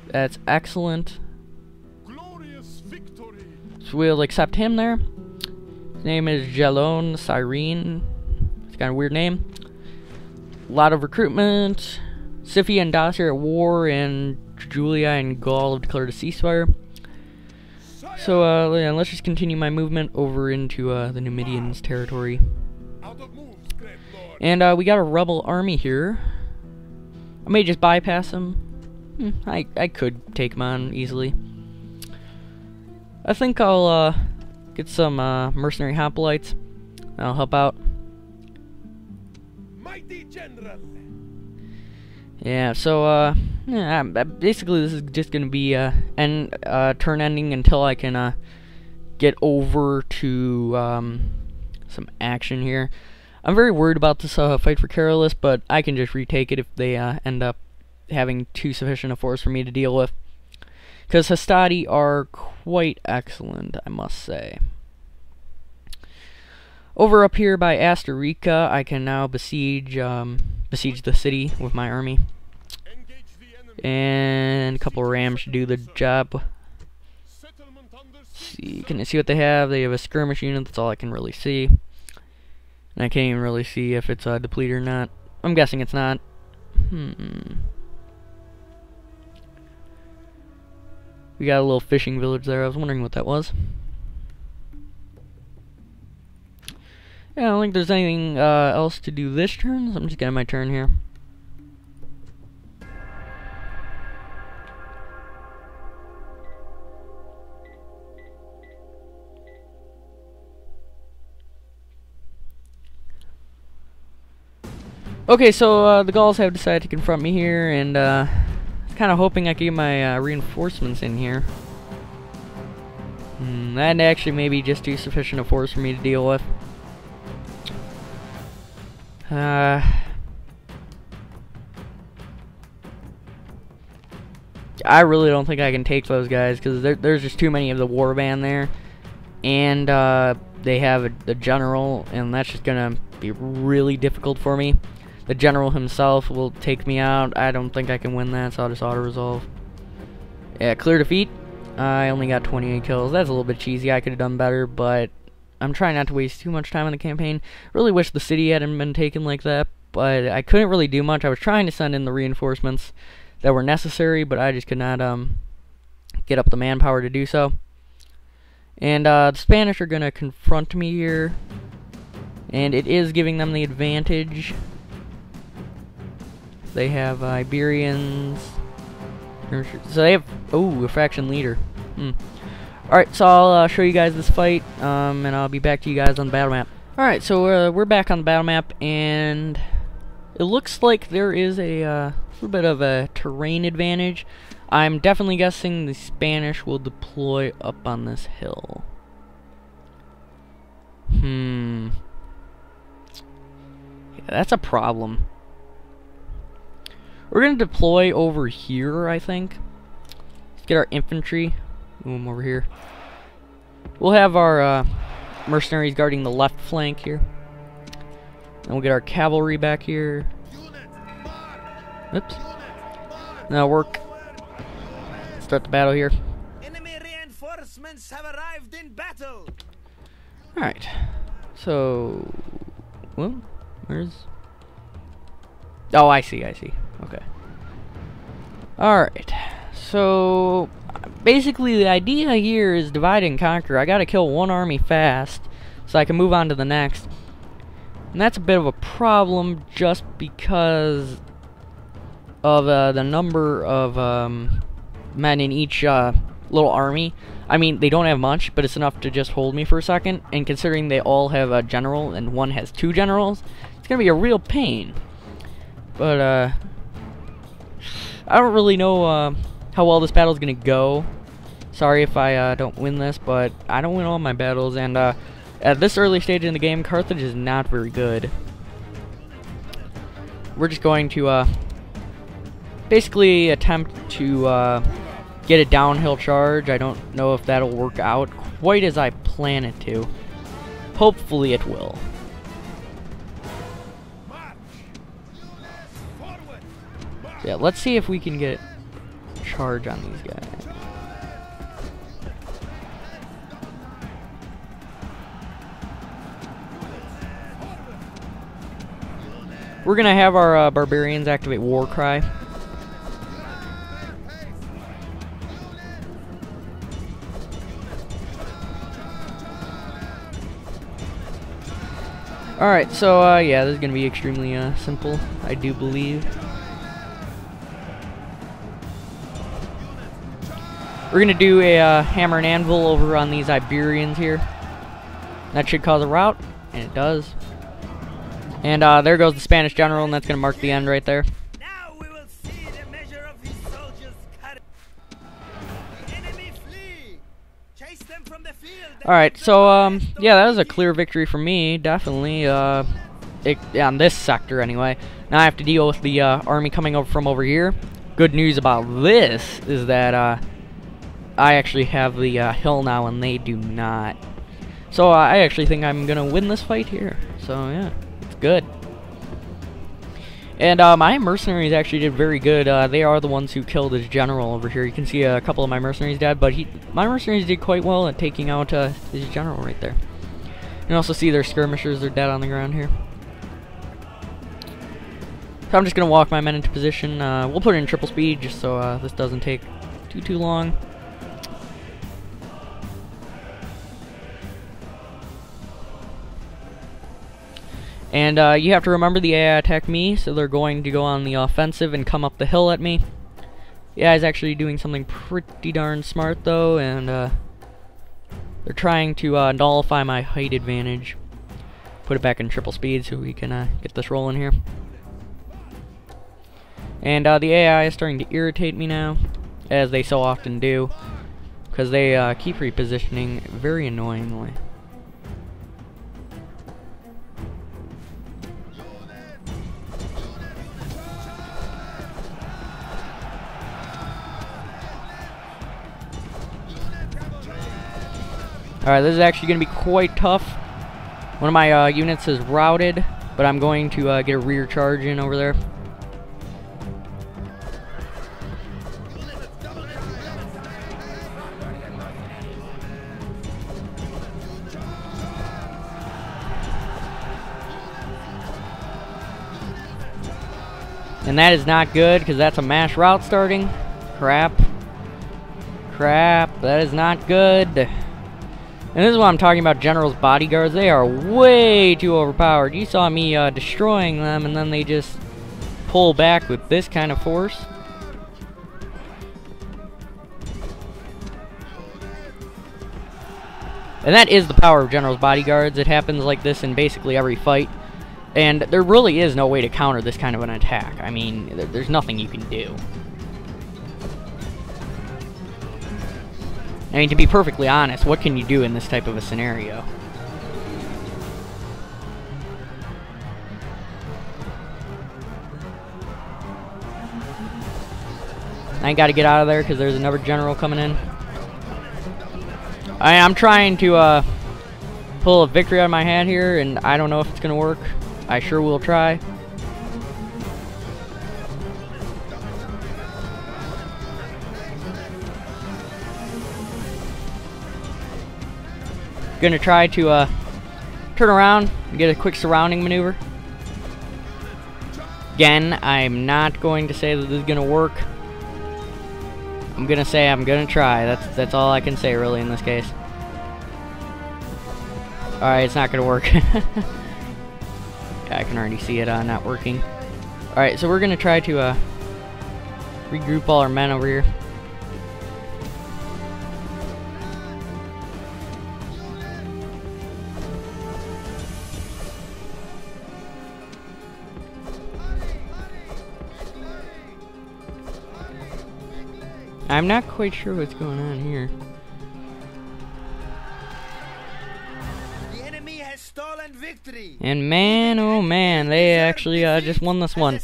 That's excellent. So we'll accept him there. His name is Jalon Cyrene. It's kind of a weird name. A lot of recruitment. Scythia and Dacia are at war, and Julia and Gaul have declared a ceasefire. So, yeah, let's just continue my movement over into the Numidians' territory. And we got a rebel army here. I may just bypass them. I could take them on easily. I think I'll Get some mercenary hoplites. That'll help out. Mighty general. Yeah, so yeah, basically this is just gonna be turn ending until I can get over to some action here. I'm very worried about this fight for Carolus, but I can just retake it if they end up having too sufficient a force for me to deal with. Because Hastati are quite excellent, I must say. Over up here by Astorica, I can now besiege the city with my army. And a couple rams should do the job. See, can I see what they have? They have a skirmish unit, that's all I can really see. And I can't even really see if it's depleted or not. I'm guessing it's not. We got a little fishing village there. I was wondering what that was. Yeah, I don't think there's anything else to do this turn, so I'm just getting my turn here. Okay, so the Gauls have decided to confront me here, and kind of hoping I could get my reinforcements in here. That actually may be just too sufficient a force for me to deal with. I really don't think I can take those guys because there's just too many of the warband there, and they have the general, and that's just gonna be really difficult for me. The general himself will take me out. I don't think I can win that, so I'll just auto-resolve. Yeah, clear defeat. I only got 28 kills. That's a little bit cheesy. I could have done better, but I'm trying not to waste too much time on the campaign. Really wish the city hadn't been taken like that, but I couldn't really do much. I was trying to send in the reinforcements that were necessary, but I just could not get up the manpower to do so. And the Spanish are going to confront me here, and it is giving them the advantage. They have Iberians. So they have, a faction leader. Alright, so I'll show you guys this fight, and I'll be back to you guys on the battle map. Alright, so we're back on the battle map, and it looks like there is a little bit of a terrain advantage. I'm definitely guessing the Spanish will deploy up on this hill. Yeah, that's a problem. We're going to deploy over here, I think. Let's get our infantry. Move them over here. We'll have our mercenaries guarding the left flank here. And we'll get our cavalry back here. Oops. Now work. Start the battle here. Enemy reinforcements have arrived in battle. Alright. So... well, where's... oh, I see. Okay. Alright. So... basically, the idea here is divide and conquer. I gotta kill one army fast, so I can move on to the next. And that's a bit of a problem, just because of the number of men in each little army. I mean, they don't have much, but it's enough to just hold me for a second. And considering they all have a general, and one has 2 generals, it's gonna be a real pain. But, I don't really know how well this battle's gonna go. Sorry if I don't win this, but I don't win all my battles, and at this early stage in the game, Carthage is not very good. We're just going to basically attempt to get a downhill charge. I don't know if that'll work out quite as I plan it to. Hopefully it will. So yeah, let's see if we can get a charge on these guys. We're gonna have our barbarians activate war cry. Alright, so yeah, this is gonna be extremely simple, I do believe. We're gonna do a hammer and anvil over on these Iberians here. That should cause a rout, and it does. And there goes the Spanish general, and that's going to mark the end right there. Now we will see the measure of his soldiers' courage. The enemy flee. Chase them from the field. Alright, so, yeah, that was a clear victory for me, definitely, on this sector, anyway. Now I have to deal with the, army coming over from over here. Good news about this is that, I actually have the, hill now, and they do not. So, I actually think I'm gonna win this fight here. So, yeah, it's good. And, my mercenaries actually did very good. They are the ones who killed his general over here. You can see a couple of my mercenaries dead, but my mercenaries did quite well at taking out, his general right there. You can also see their skirmishers are dead on the ground here. So I'm just going to walk my men into position. We'll put it in triple speed just so this doesn't take too long. And you have to remember the AI attacked me, so they're going to go on the offensive and come up the hill at me. The AI is actually doing something pretty darn smart though, and they're trying to nullify my height advantage. Put it back in triple speed so we can get this rolling here. And the AI is starting to irritate me now, as they so often do, because they keep repositioning very annoyingly. Alright, this is actually going to be quite tough. One of my units is routed, but I'm going to get a rear charge in over there. And that is not good, because that's a mass rout starting. Crap. Crap, that is not good. And this is what I'm talking about, generals' bodyguards. They are way too overpowered. You saw me destroying them, and then they just pull back with this kind of force. And that is the power of generals' bodyguards. It happens like this in basically every fight. And there really is no way to counter this kind of an attack. I mean, there's nothing you can do. I mean, to be perfectly honest, what can you do in this type of a scenario? I gotta get out of there because there's another general coming in. I'm trying to pull a victory out of my hat here, and I don't know if it's gonna work. I sure will try. Gonna try to turn around and get a quick surrounding maneuver. Again, I'm not going to say that this is gonna work. I'm gonna say I'm gonna try. That's all I can say really in this case. Alright, it's not gonna work. Yeah, I can already see it not working. Alright, so we're gonna try to regroup all our men over here. I'm not quite sure what's going on here. The enemy has stolen victory. And man, oh man, they actually just won this one.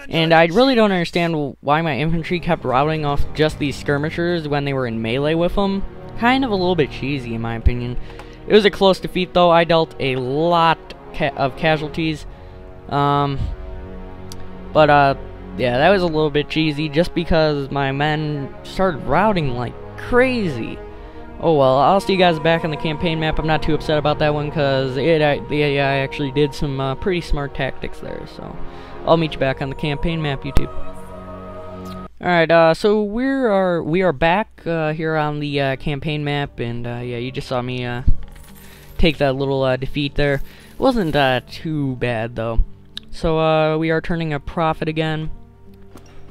And I really don't understand why my infantry kept routing off just these skirmishers when they were in melee with them. Kind of a little bit cheesy in my opinion. It was a close defeat though. I dealt a lot of casualties. Yeah, that was a little bit cheesy just because my men started routing like crazy. Oh well, I'll see you guys back on the campaign map. I'm not too upset about that one because the AI actually did some pretty smart tactics there. So I'll meet you back on the campaign map, YouTube. Alright, so we are back here on the campaign map, and yeah, you just saw me take that little defeat there. It wasn't too bad though. So we are turning a profit again.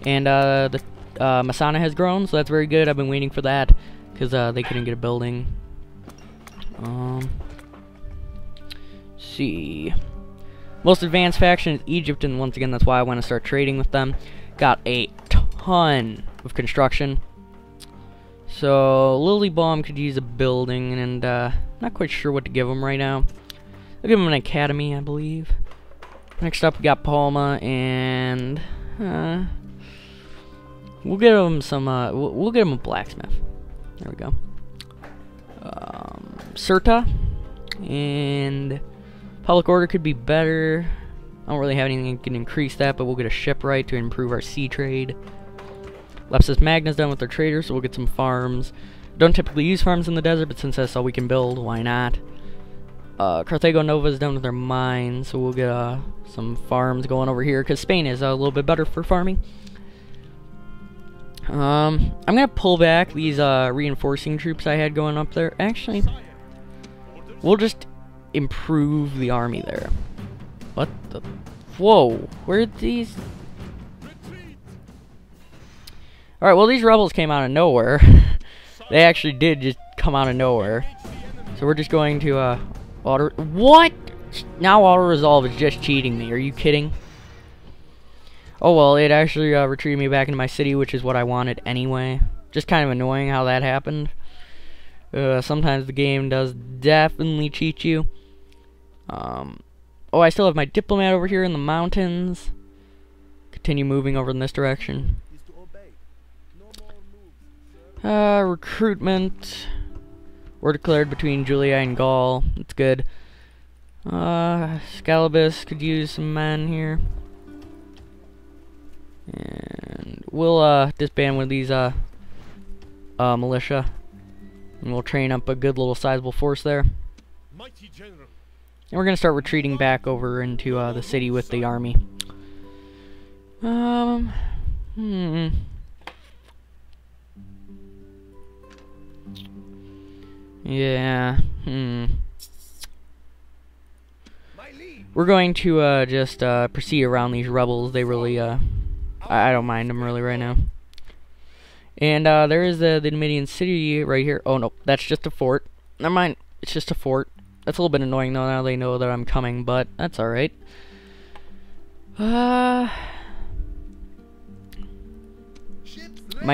And the Masana has grown, so that's very good. I've been waiting for that because they couldn't get a building. see. Most advanced faction is Egypt, and once again, that's why I want to start trading with them. Got a ton of construction. So, Lily Bomb could use a building, and not quite sure what to give them right now. I'll give them an academy, I believe. Next up, we got Palma, and we'll get them some. We'll get them a blacksmith. There we go. Sirta, and public order could be better. I don't really have anything that can increase that, but we'll get a shipwright to improve our sea trade. Lepsis Magna's done with their traders, so we'll get some farms. Don't typically use farms in the desert, but since that's all we can build, why not? Carthago Nova is done with their mines, so we'll get some farms going over here, because Spain is a little bit better for farming. I'm going to pull back these reinforcing troops I had going up there. Actually, we'll just improve the army there. What the? Whoa, where did these? Alright, well, these rebels came out of nowhere. They actually did just come out of nowhere. So we're just going to, auto... What? Now auto-resolve is just cheating me. Are you kidding? Oh, well, it actually retreated me back into my city, which is what I wanted anyway. Just kind of annoying how that happened. Sometimes the game does definitely cheat you. Oh, I still have my diplomat over here in the mountains. Continue moving over in this direction. Recruitment. War declared between Julia and Gaul. That's good. Scalabus could use some men here. And we'll disband one of these militia. And we'll train up a good little sizable force there. Mighty general. And we're gonna start retreating back over into the city with the army. Yeah. We're going to just proceed around these rebels. They really I don't mind them really right now. And there is the Numidian city right here. Oh no, that's just a fort. Never mind, it's just a fort. That's a little bit annoying though. Now they know that I'm coming, but that's all right. My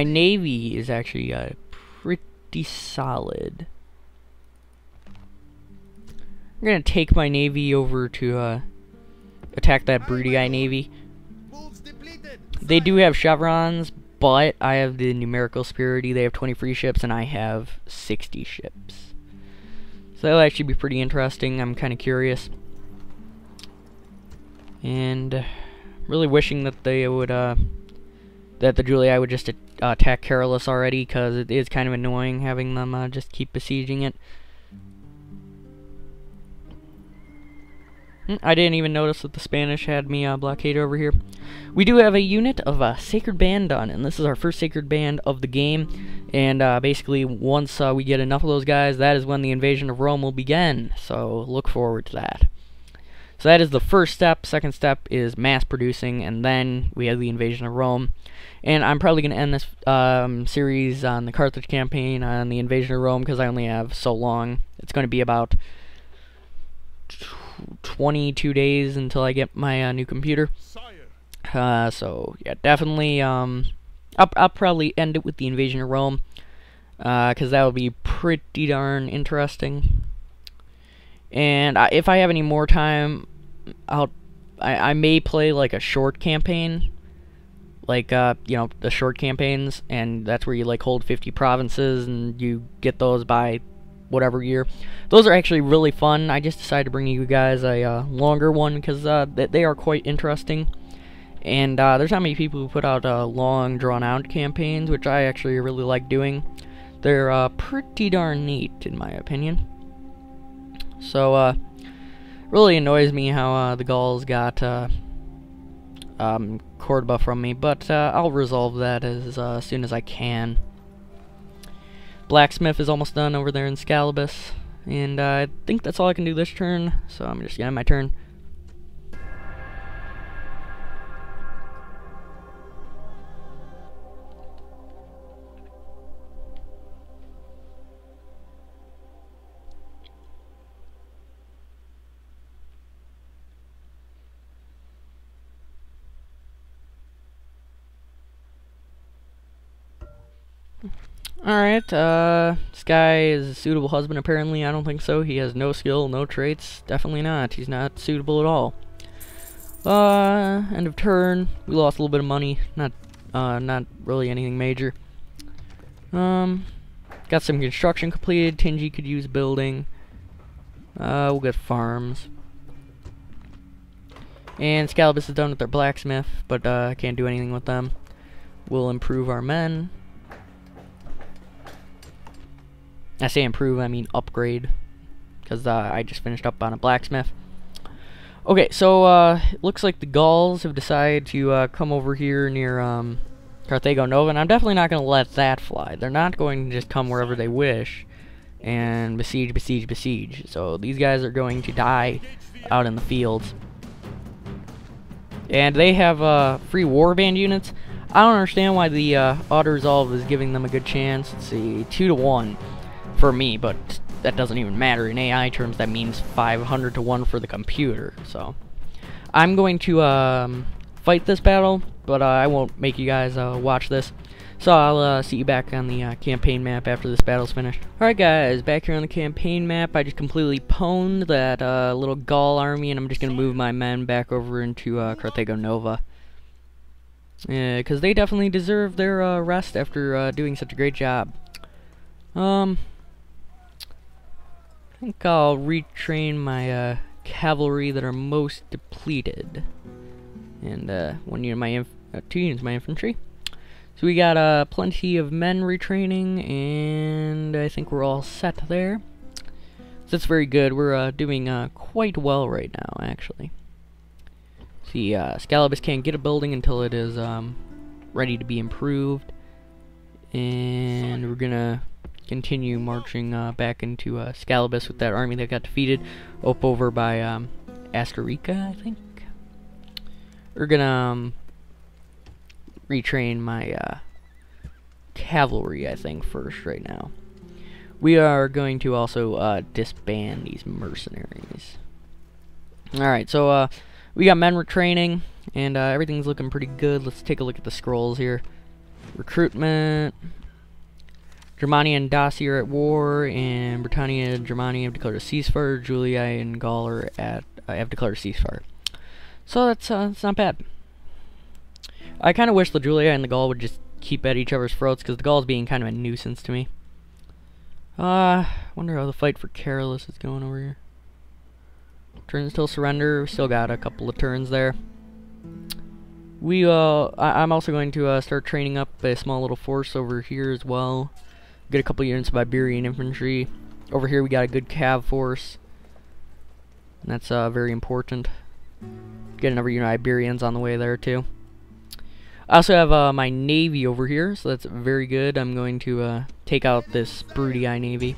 navy is actually pretty solid. I'm gonna take my navy over to attack that broody eye navy. They do have chevrons, but I have the numerical superiority. They have 20 free ships, and I have 60 ships. So that'll actually be pretty interesting. I'm kind of curious, and really wishing that they would that the Julii would just attack Carolus already, because it is kind of annoying having them just keep besieging it. I didn't even notice that the Spanish had me blockaded over here. We do have a unit of Sacred Band done, and this is our first Sacred Band of the game. And basically, once we get enough of those guys, that is when the invasion of Rome will begin. So look forward to that. So that is the first step. Second step is mass producing, and then we have the invasion of Rome. And I'm probably going to end this series on the Carthage campaign on the invasion of Rome, because I only have so long. It's going to be about 22 days until I get my new computer. So yeah, definitely I'll probably end it with the invasion of Rome, because that would be pretty darn interesting. And if I have any more time, I may play like a short campaign, like you know, the short campaigns, and that's where you like hold 50 provinces and you get those by whatever year. Those are actually really fun. I just decided to bring you guys a longer one, because they are quite interesting. And there's not many people who put out long, drawn-out campaigns, which I actually really like doing. They're pretty darn neat, in my opinion. So, really annoys me how the Gauls got Cordoba from me, but I'll resolve that as soon as I can. Blacksmith is almost done over there in Scalabus, and I think that's all I can do this turn, so I'm just gonna end my turn. Alright, this guy is a suitable husband apparently. I don't think so. He has no skill, no traits. Definitely not. He's not suitable at all. End of turn. We lost a little bit of money. Not really anything major. Got some construction completed. Tingy could use building. We'll get farms. And Scalabus is done with their blacksmith, but I can't do anything with them. We'll improve our men. I say improve, I mean upgrade, because I just finished up on a blacksmith. Okay, so it looks like the Gauls have decided to come over here near Carthago Nova, and I'm definitely not going to let that fly. They're not going to just come wherever they wish and besiege, besiege, besiege. So these guys are going to die out in the fields. And they have free warband units. I don't understand why the auto-resolve is giving them a good chance. Let's see, 2-to-1 for me, but that doesn't even matter. In AI terms, that means 500-to-1 for the computer. So I'm going to fight this battle, but I won't make you guys watch this. So I'll see you back on the campaign map after this battle's finished. Alright guys, back here on the campaign map, I just completely pwned that little Gaul army, and I'm just going to move my men back over into Carthago Nova. Because they definitely deserve their rest after doing such a great job. I think I'll retrain my cavalry that are most depleted. And 2 units of my infantry. So we got plenty of men retraining, and I think we're all set there. So that's very good. We're doing quite well right now, actually. See, Scalabus can't get a building until it is ready to be improved. And we're gonna continue marching back into Scalabus with that army that got defeated up over by Asterica, I think. We're gonna retrain my cavalry, I think, first right now. We are going to also disband these mercenaries. Alright, so we got men retraining, and everything's looking pretty good. Let's take a look at the scrolls here. Recruitment. Germania and Dacia are at war, and Britannia and Germania have declared a ceasefire. Julia and Gaul are have declared a ceasefire. So that's not bad. I kind of wish the Julia and the Gaul would just keep at each other's throats, because the Gaul's being kind of a nuisance to me. Wonder how the fight for Carolus is going over here. Turns till surrender. We still got a couple of turns there. I'm also going to start training up a small little force over here as well. Get a couple units of Iberian infantry. Over here we got a good cav force. And that's very important. Get another unit of Iberians on the way there too. I also have my navy over here, so that's very good. I'm going to take out this broody eye navy.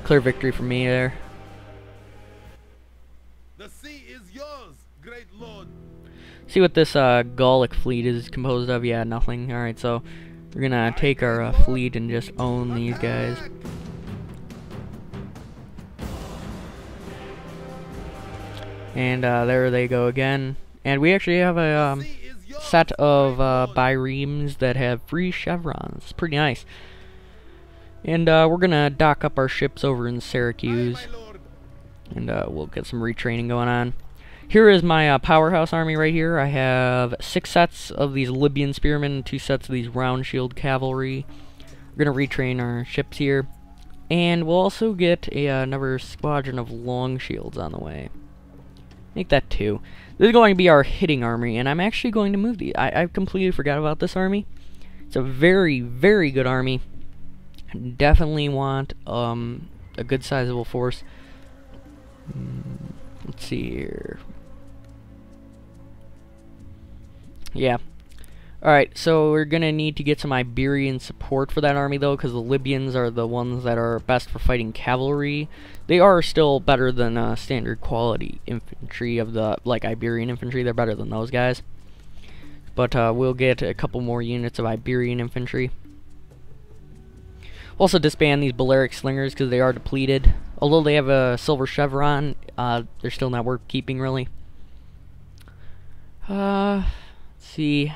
Clear victory for me there. The sea is yours, great lord. See what this Gallic fleet is composed of? Yeah, nothing. Alright, so we're gonna take our fleet and just own these guys. And there they go again. And we actually have a set of biremes that have free chevrons. It's pretty nice. And we're gonna dock up our ships over in Syracuse. And we'll get some retraining going on. Here is my powerhouse army right here. I have 6 sets of these Libyan spearmen and 2 sets of these round shield cavalry. We're gonna retrain our ships here. And we'll also get another squadron of long shields on the way. Make that 2. This is going to be our hitting army, and I'm actually going to move these. I completely forgot about this army. It's a very, very good army. Definitely want a good sizable force. Let's see here. Yeah. Alright, so we're going to need to get some Iberian support for that army, though, because the Libyans are the ones that are best for fighting cavalry. They are still better than standard quality infantry of the, like, Iberian infantry. They're better than those guys. But we'll get a couple more units of Iberian infantry. Also disband these Balearic slingers because they are depleted. Although they have a silver chevron, they're still not worth keeping, really. Let's see.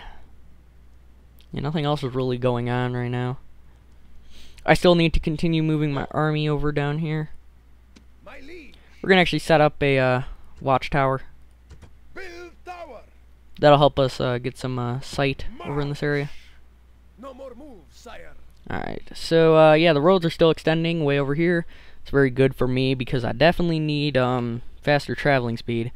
Yeah, nothing else is really going on right now. I still need to continue moving my army over down here. My liege. We're gonna actually set up a watchtower. Build tower. That'll help us get some sight over in this area. No more moves, sire. Alright, so yeah, the roads are still extending way over here. It's very good for me because I definitely need faster traveling speed.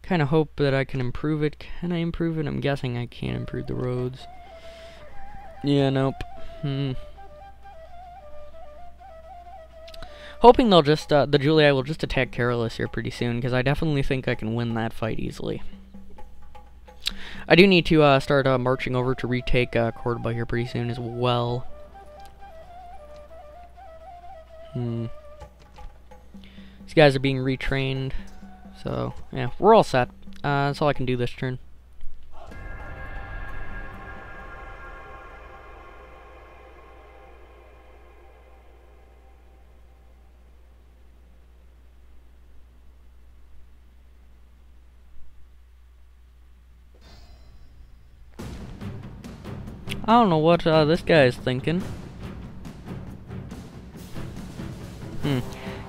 Kind of hope that I can improve it. Can I improve it? I'm guessing I can't improve the roads. Yeah, nope. Hoping they'll just, the Julii will just attack Carolus here pretty soon, because I definitely think I can win that fight easily. I do need to start marching over to retake Cordoba here pretty soon as well. These guys are being retrained, so yeah, we're all set. That's all I can do this turn. I don't know what this guy is thinking.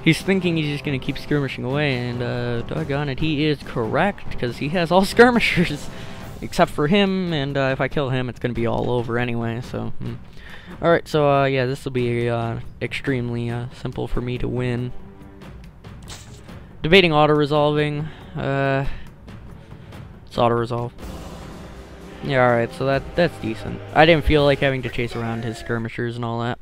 He's thinking he's just gonna keep skirmishing away, and doggone it, he is correct, because he has all skirmishers, except for him, and if I kill him, it's gonna be all over anyway, so... Alright, so yeah, this will be extremely simple for me to win. Debating auto-resolving, it's auto-resolve. Yeah, alright, so that's decent. I didn't feel like having to chase around his skirmishers and all that.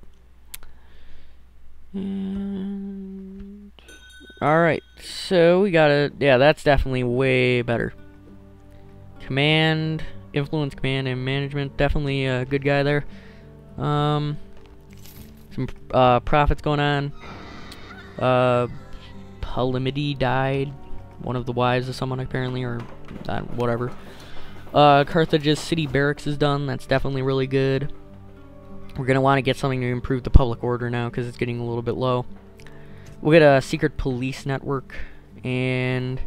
Alright, so we gotta... Yeah, that's definitely way better. Command, influence, command, and management. Definitely a good guy there. Some profits going on. Polymede died. One of the wives of someone, apparently, or whatever. Carthage's city barracks is done. That's definitely really good. We're going to want to get something to improve the public order now because it's getting a little bit low. We'll get a secret police network, and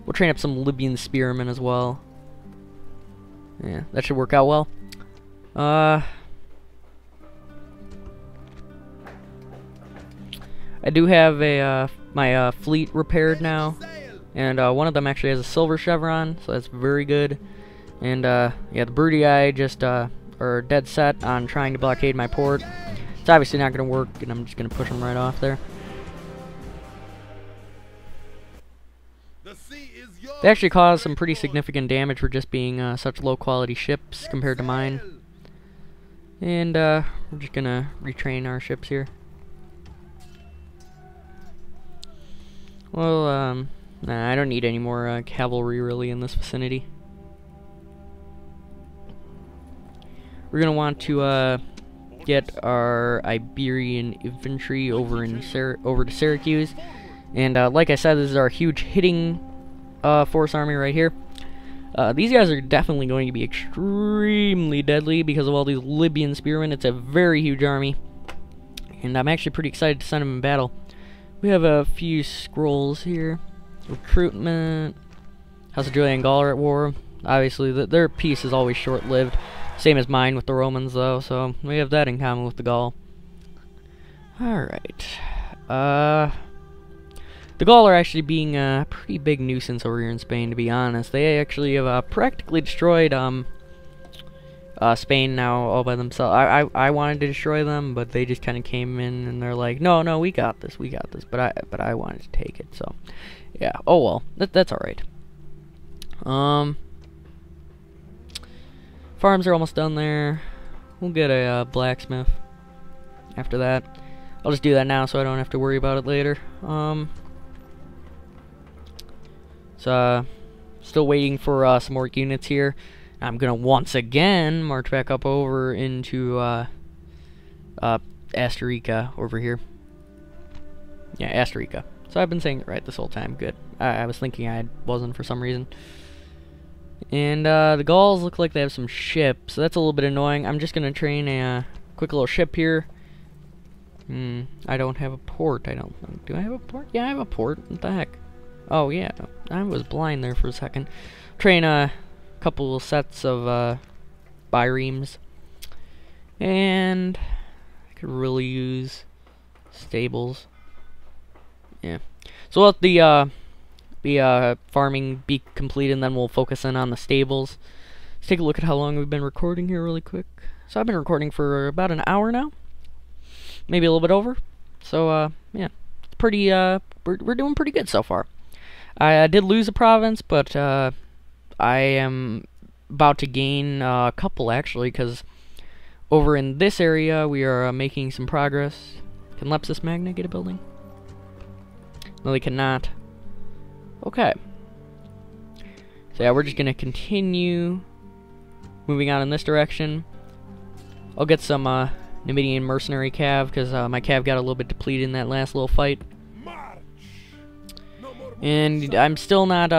we'll train up some Libyan spearmen as well. Yeah, that should work out well. I do have a my fleet repaired now. And one of them actually has a silver chevron, so that's very good. And yeah, the Brudii just are dead set on trying to blockade my port. It's obviously not going to work, and I'm just going to push them right off there. The sea is yours. They actually caused some pretty significant damage for just being such low quality ships compared to mine. And we're just going to retrain our ships here. Well, nah, I don't need any more cavalry really in this vicinity. We're gonna want to get our Iberian infantry over in over to Syracuse, and like I said, this is our huge hitting force army right here. These guys are definitely going to be extremely deadly because of all these Libyan spearmen. It's a very huge army, and I'm actually pretty excited to send them in battle. We have a few scrolls here. Recruitment. House of Julia and Gaul are at war. Obviously, their peace is always short-lived. Same as mine with the Romans, though, so we have that in common with the Gaul. Alright. The Gaul are actually being a pretty big nuisance over here in Spain, to be honest. They actually have practically destroyed Spain now all by themselves. I wanted to destroy them, but they just kind of came in and they're like, no, we got this. But I wanted to take it, so yeah. Oh well, that's all right. Farms are almost done there. We'll get a blacksmith after that. I'll just do that now so I don't have to worry about it later. So still waiting for some more units here. I'm gonna once again march back up over into Astorica over here. Yeah, Astorica. So I've been saying it right this whole time. Good. I was thinking I wasn't for some reason. And the Gauls look like they have some ships, so that's a little bit annoying. I'm just gonna train a quick little ship here. I don't have a port. I don't think. Do I have a port? Yeah, I have a port. What the heck? Oh yeah, I was blind there for a second. Train a couple sets of biremes. And I could really use stables. Yeah. So we'll let the farming be completed, and then we'll focus in on the stables. Let's take a look at how long we've been recording here really quick. So I've been recording for about an hour now. Maybe a little bit over. So, yeah. It's pretty, we're doing pretty good so far. I did lose a province, but, I am about to gain a couple, actually, because over in this area, we are making some progress. Can Lepsis Magna get a building? No, they cannot. Okay. So yeah, we're just gonna continue moving on in this direction. I'll get some Numidian mercenary cav, because my cav got a little bit depleted in that last little fight. March. No more And moves, I'm still not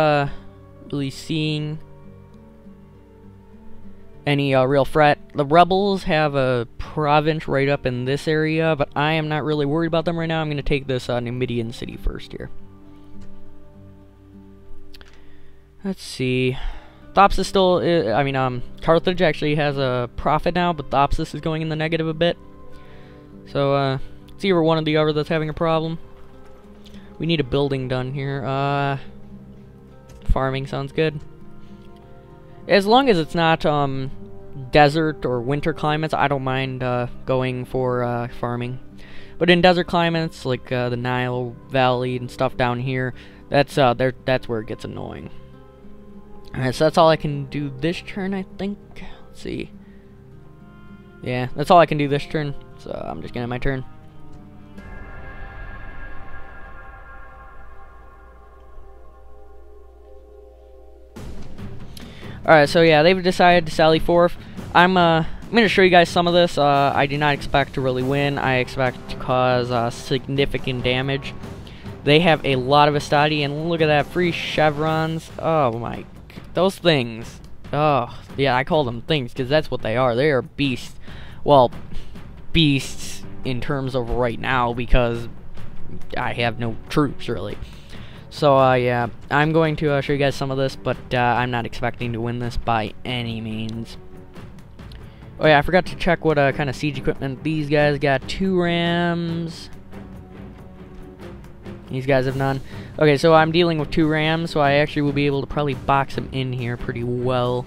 really seeing any real threat. The rebels have a province right up in this area, but I am not really worried about them right now. I'm going to take this Numidian city first here. Let's see. Thopsis still, Carthage actually has a profit now, but Thopsis is going in the negative a bit. So, it's either one or the other that's having a problem. We need a building done here. Farming sounds good. As long as it's not, desert or winter climates, I don't mind, going for, farming. But in desert climates, like, the Nile Valley and stuff down here, that's where it gets annoying. Alright, so that's all I can do this turn, I think. Let's see. Yeah, that's all I can do this turn, so I'm just gonna end my turn. Alright, so yeah, they've decided to sally forth. I'm gonna show you guys some of this. I do not expect to really win. I expect to cause significant damage. They have a lot of Estadi, and look at that, free chevrons. Oh my, those things. Oh, yeah, I call them things because that's what they are. They are beasts. Well, beasts in terms of right now, because I have no troops, really. So, yeah, I'm going to show you guys some of this, but I'm not expecting to win this by any means. Oh, yeah, I forgot to check what kind of siege equipment these guys got. 2 rams. These guys have none. Okay, so I'm dealing with 2 rams, so I actually will be able to probably box them in here pretty well.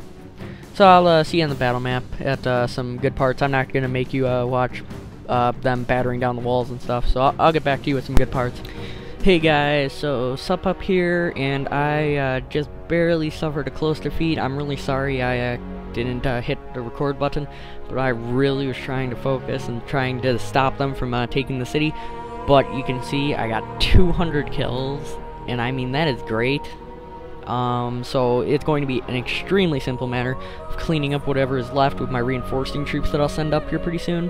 So I'll see you on the battle map at some good parts. I'm not going to make you watch them battering down the walls and stuff, so I'll get back to you with some good parts. Hey guys, so sup up here, and I just barely suffered a close defeat. I'm really sorry I didn't hit the record button, but I really was trying to focus and trying to stop them from taking the city. But you can see I got 200 kills, and I mean, that is great. So it's going to be an extremely simple matter of cleaning up whatever is left with my reinforcing troops that I'll send up here pretty soon.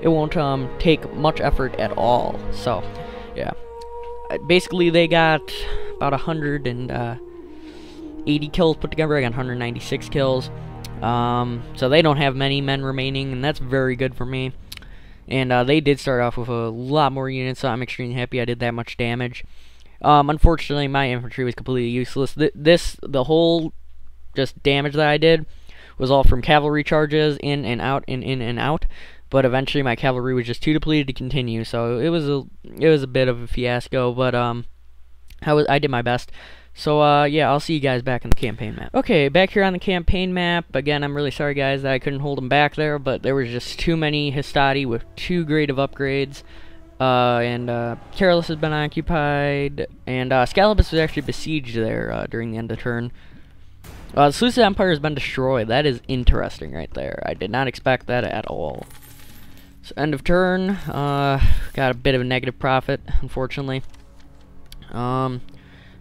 It won't take much effort at all. So, yeah. Basically, they got about 180 kills put together. I got 196 kills. So they don't have many men remaining, and that's very good for me. And they did start off with a lot more units, so I'm extremely happy I did that much damage. Unfortunately, my infantry was completely useless. The whole just damage that I did was all from cavalry charges, in and out, in and out. But eventually, my cavalry was just too depleted to continue, so it was a bit of a fiasco. But I did my best. So yeah, I'll see you guys back in the campaign map. Okay, back here on the campaign map. Again, I'm really sorry, guys, that I couldn't hold them back there, but there was just too many Hastati with too great of upgrades. And Carolus has been occupied, and Scalabus was actually besieged there during the end of the turn. The Seleucid Empire has been destroyed. That is interesting right there. I did not expect that at all. So end of turn, got a bit of a negative profit, unfortunately.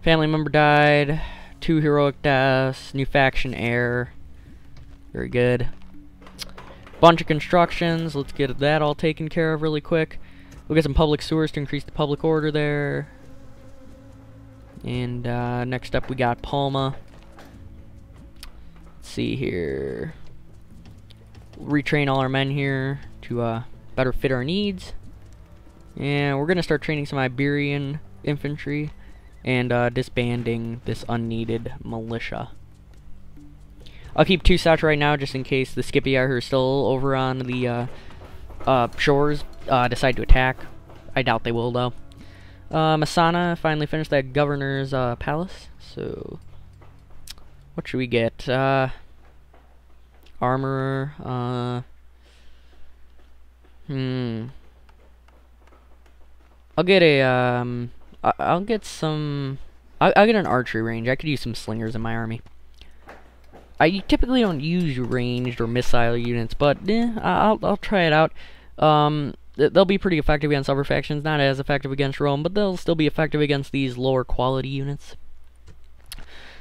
Family member died, 2 heroic deaths, new faction heir. Very good. Bunch of constructions. Let's get that all taken care of really quick. We'll get some public sewers to increase the public order there. And next up we got Palma. Let's see here. We'll retrain all our men here to better fit our needs. And we're going to start training some Iberian infantry and disbanding this unneeded militia. I'll keep 2 sets right now just in case the Skippy are here still over on the shores decide to attack. I doubt they will though. Masana finally finished that governor's palace. So what should we get? Armor. I'll get a I'll get some. I'll get an archery range. I could use some slingers in my army. I typically don't use ranged or missile units, but I'll try it out. They'll be pretty effective against other factions, not as effective against Rome, but they'll still be effective against these lower quality units.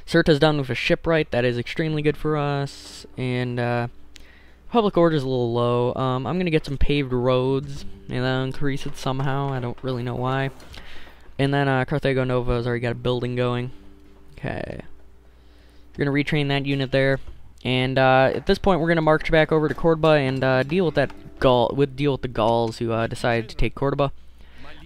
Cirta's done with a shipwright, that is extremely good for us, and public order's a little low. I'm gonna get some paved roads, and then increase it somehow, I don't really know why. And then Carthago Nova's already got a building going. Okay. We're gonna retrain that unit there. And at this point we're gonna march back over to Cordoba and deal with that deal with the Gauls who decided to take Cordoba.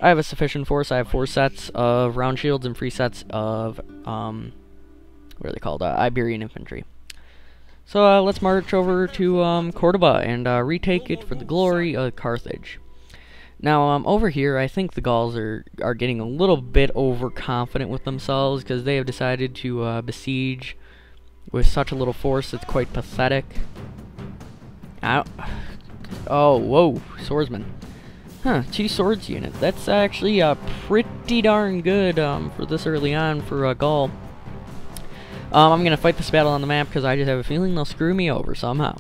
I have a sufficient force. I have 4 sets of round shields and 3 sets of what are they called? Iberian infantry. So let's march over to Cordoba and retake it for the glory of Carthage. Now over here, I think the Gauls are getting a little bit overconfident with themselves because they have decided to besiege with such a little force. It's quite pathetic. Ow. Oh, whoa, swordsman. Huh, 2 swords unit. That's actually pretty darn good for this early on for Gaul. I'm gonna fight this battle on the map because I just have a feeling they'll screw me over somehow.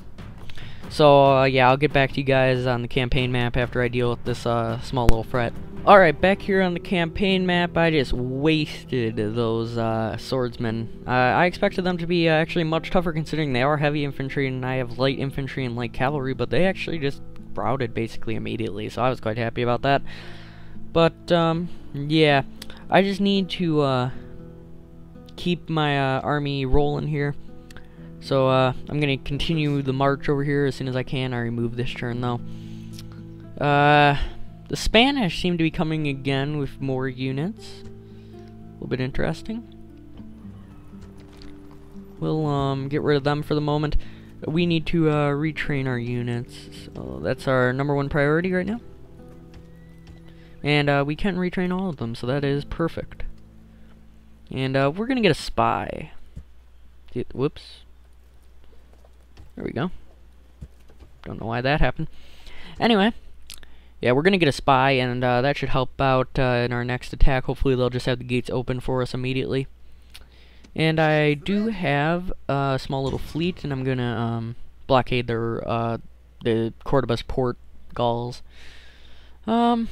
So yeah, I'll get back to you guys on the campaign map after I deal with this small little threat. Alright, back here on the campaign map, I just wasted those swordsmen. I expected them to be actually much tougher considering they are heavy infantry and I have light infantry and light cavalry, but they actually just routed basically immediately, so I was quite happy about that. But yeah, I just need to keep my army rolling here. So I'm gonna continue the march over here as soon as I can. I remove this turn though. The Spanish seem to be coming again with more units. A little bit interesting. We'll get rid of them for the moment. We need to retrain our units. So that's our #1 priority right now. And we can retrain all of them, so that is perfect. And we're gonna get a spy. Whoops. There we go. Don't know why that happened. Anyway, yeah, we're gonna get a spy, and that should help out in our next attack. Hopefully they'll just have the gates open for us immediately. And I do have a small little fleet, and I'm gonna blockade their the Cordoba's port Gauls. Let's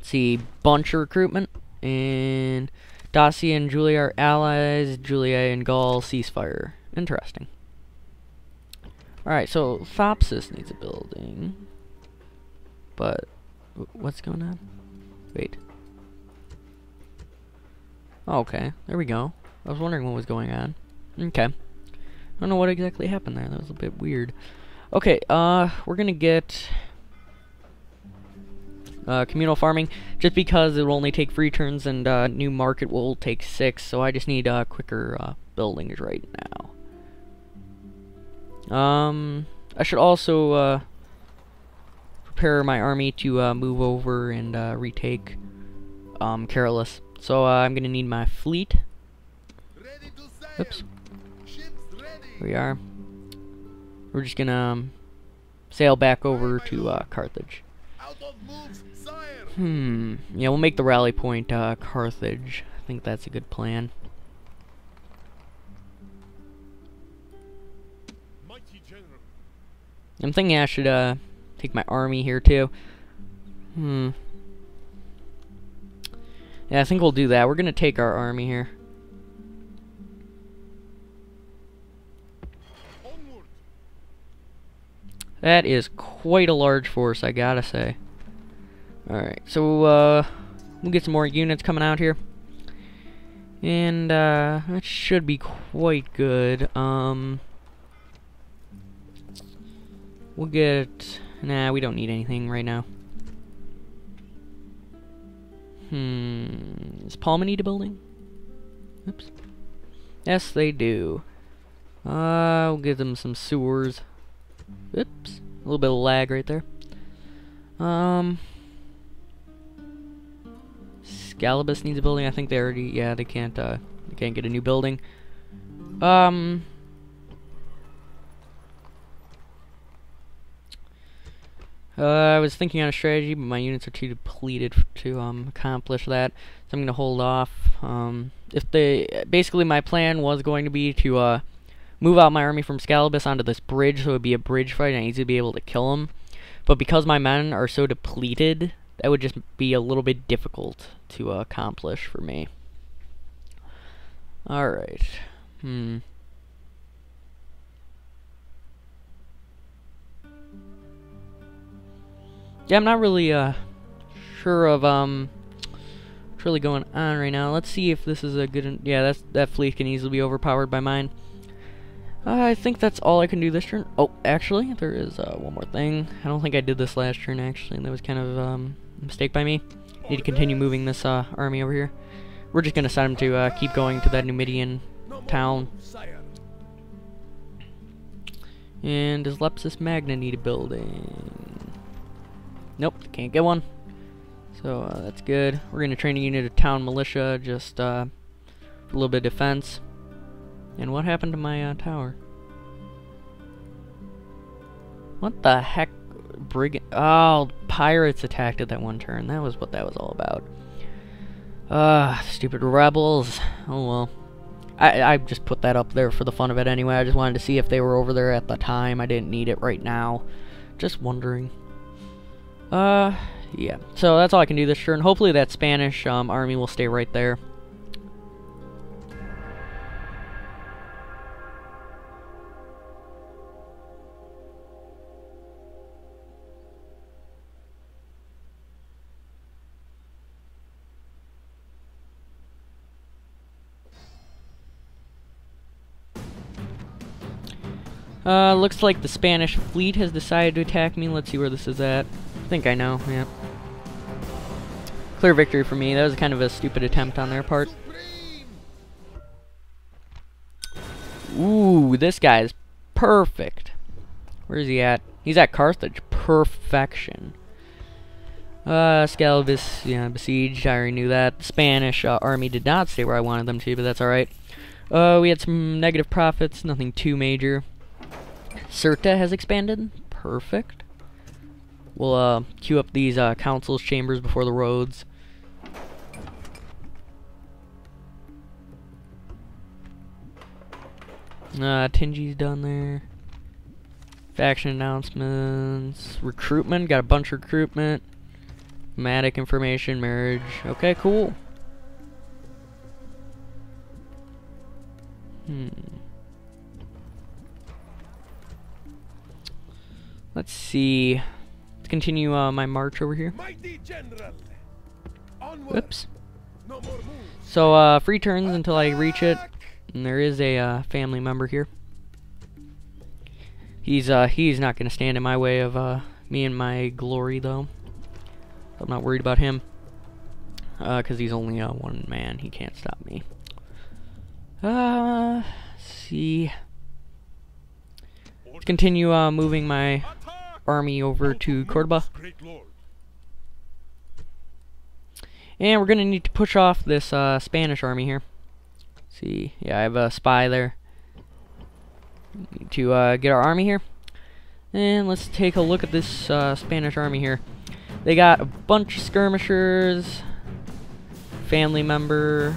see, bunch of recruitment, and Dacia and Julia are allies. Julia and Gaul ceasefire. Interesting. Alright, so Thopsis needs a building. But what's going on? Wait. Oh, okay, there we go. I was wondering what was going on. Okay. I don't know what exactly happened there. That was a bit weird. Okay, we're gonna get communal farming, just because it will only take 3 turns and new market will take 6, so I just need quicker buildings right now. I should also prepare my army to move over and retake Carolus. So I'm gonna need my fleet. Oops. Here we are. We're just gonna sail back over to Carthage. Yeah, we'll make the rally point Carthage. I think that's a good plan. I'm thinking I should take my army here too. Yeah, I think we'll do that. We're gonna take our army here. That is quite a large force, I gotta say. Alright, so we'll get some more units coming out here. And that should be quite good. We'll get... Nah, we don't need anything right now. Does Palma need a building? Oops. Yes, they do. We'll give them some sewers. Oops, a little bit of lag right there. Scalibus needs a building. I think they already, yeah, they can't get a new building. I was thinking on a strategy, but my units are too depleted to accomplish that, so I'm gonna hold off. Basically my plan was going to be to move out my army from Scalibus onto this bridge, so it would be a bridge fight, and I need to be able to kill them. But because my men are so depleted, that would just be a little bit difficult to accomplish for me. Alright. Yeah, I'm not really sure of what's really going on right now. Let's see if this is a good... yeah, that fleet can easily be overpowered by mine. I think that's all I can do this turn. Oh, actually, there is one more thing. I don't think I did this last turn, actually, and that was kind of a mistake by me. Need to continue moving this army over here. We're just going to send him to keep going to that Numidian town. And does Lepsis Magna need a building? Nope, can't get one. So that's good. We're going to train a unit of town militia, just a little bit of defense. And what happened to my tower? What the heck? Brigand... oh, pirates attacked at that one turn. That was what that was all about. Stupid rebels. Oh well. I just put that up there for the fun of it anyway. I just wanted to see if they were over there at the time. I didn't need it right now. Just wondering. Yeah. So that's all I can do this turn. Hopefully that Spanish army will stay right there. Looks like the Spanish fleet has decided to attack me. Let's see where this is at. I think I know, yeah. Clear victory for me. That was kind of a stupid attempt on their part. Ooh, this guy's perfect. Where is he at? He's at Carthage. Perfection. Scalibus, yeah, besieged. I already knew that. The Spanish army did not stay where I wanted them to, but that's alright. We had some negative profits. Nothing too major. Cirta has expanded. Perfect. We'll queue up these council's chambers before the roads. Tingy's done there. Faction announcements. Recruitment. Got a bunch of recruitment. Matic information. Marriage. Okay, cool. Let's see. Let's continue my march over here. Whoops. So, free turns until I reach it. And there is a family member here. He's not going to stand in my way of me and my glory, though. I'm not worried about him. Because he's only one man. He can't stop me. Let's see. Let's continue moving my army over to Cordoba. And we're going to need to push off this Spanish army here. See, yeah, I have a spy there. Need to get our army here. And let's take a look at this Spanish army here. They got a bunch of skirmishers, family member,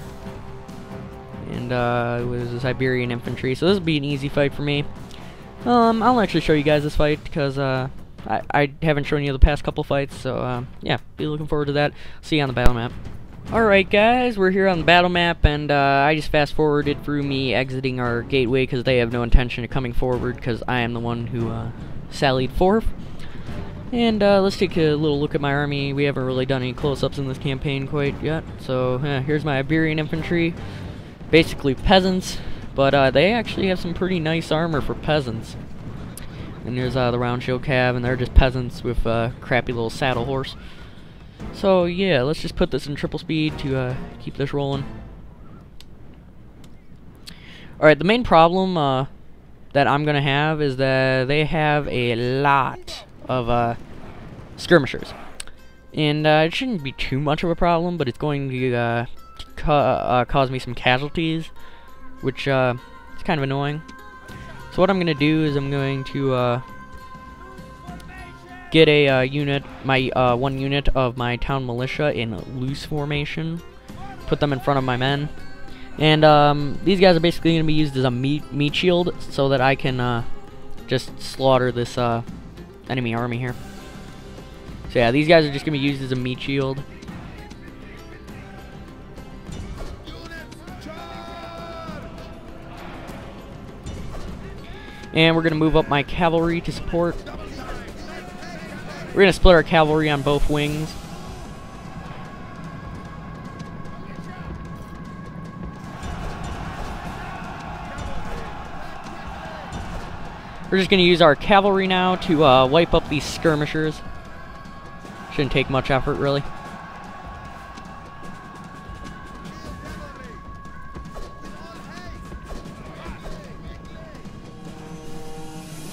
and it was Siberian infantry. So this will be an easy fight for me. I'll actually show you guys this fight because I haven't shown you the past couple fights. So yeah, be looking forward to that. See you on the battle map. Alright guys, we're here on the battle map, and I just fast forwarded through me exiting our gateway because they have no intention of coming forward because I am the one who sallied forth. And let's take a little look at my army. We haven't really done any close-ups in this campaign quite yet. So here's my Iberian infantry, basically peasants, but they actually have some pretty nice armor for peasants. And there's the round shield cav, and they're just peasants with a crappy little saddle horse. So yeah, let's just put this in triple speed to keep this rolling. Alright, the main problem that I'm gonna have is that they have a lot of skirmishers, and it shouldn't be too much of a problem, but it's going to cause me some casualties, which is kind of annoying. So what I'm gonna do is I'm going to get a unit, my one unit of my town militia in loose formation, put them in front of my men, and these guys are basically going to be used as a meat shield so that I can just slaughter this enemy army here. So yeah, these guys are just going to be used as a meat shield. And we're going to move up my cavalry to support. We're going to split our cavalry on both wings. We're just going to use our cavalry now to wipe up these skirmishers. Shouldn't take much effort, really.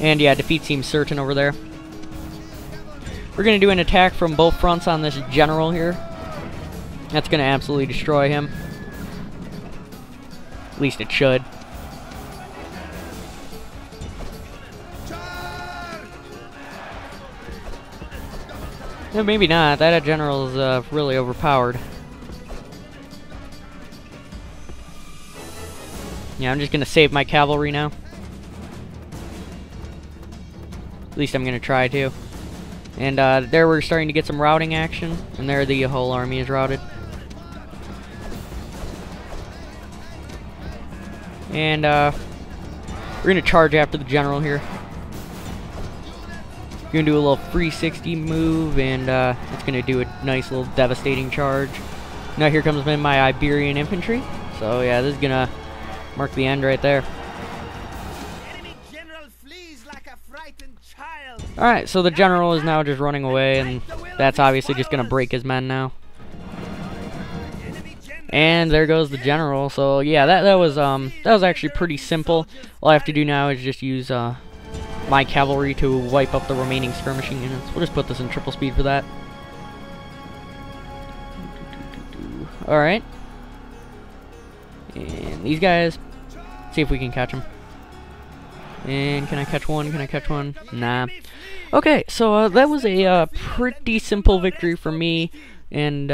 And yeah, defeat seems certain over there. We're going to do an attack from both fronts on this general here. That's going to absolutely destroy him. At least it should. No, maybe not. That general is really overpowered. Yeah, I'm just going to save my cavalry now. At least I'm going to try to. And there we're starting to get some routing action. And there the whole army is routed. And we're going to charge after the general here. We're going to do a little 360 move. And it's going to do a nice little devastating charge. Now here comes my Iberian infantry. So yeah, this is going to mark the end right there. Alright, so the general is now just running away, and that's obviously just going to break his men now. And there goes the general. So yeah, that was actually pretty simple. All I have to do now is just use my cavalry to wipe up the remaining skirmishing units. We'll just put this in triple speed for that. Alright. And these guys, see if we can catch them. And can I catch one? Can I catch one? Nah. Okay, so that was a pretty simple victory for me. And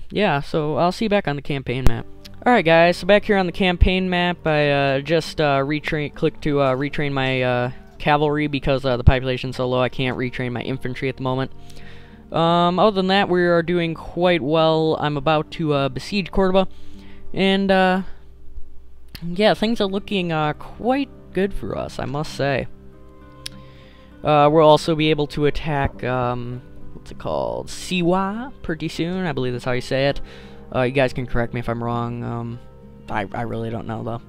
yeah, so I'll see you back on the campaign map. Alright guys, so back here on the campaign map, I just clicked to retrain my cavalry because the population's so low I can't retrain my infantry at the moment. Other than that, we are doing quite well. I'm about to besiege Cordoba. And yeah, things are looking quite good for us, I must say. We'll also be able to attack, what's it called? Siwa pretty soon. I believe that's how you say it. You guys can correct me if I'm wrong. I really don't know, though.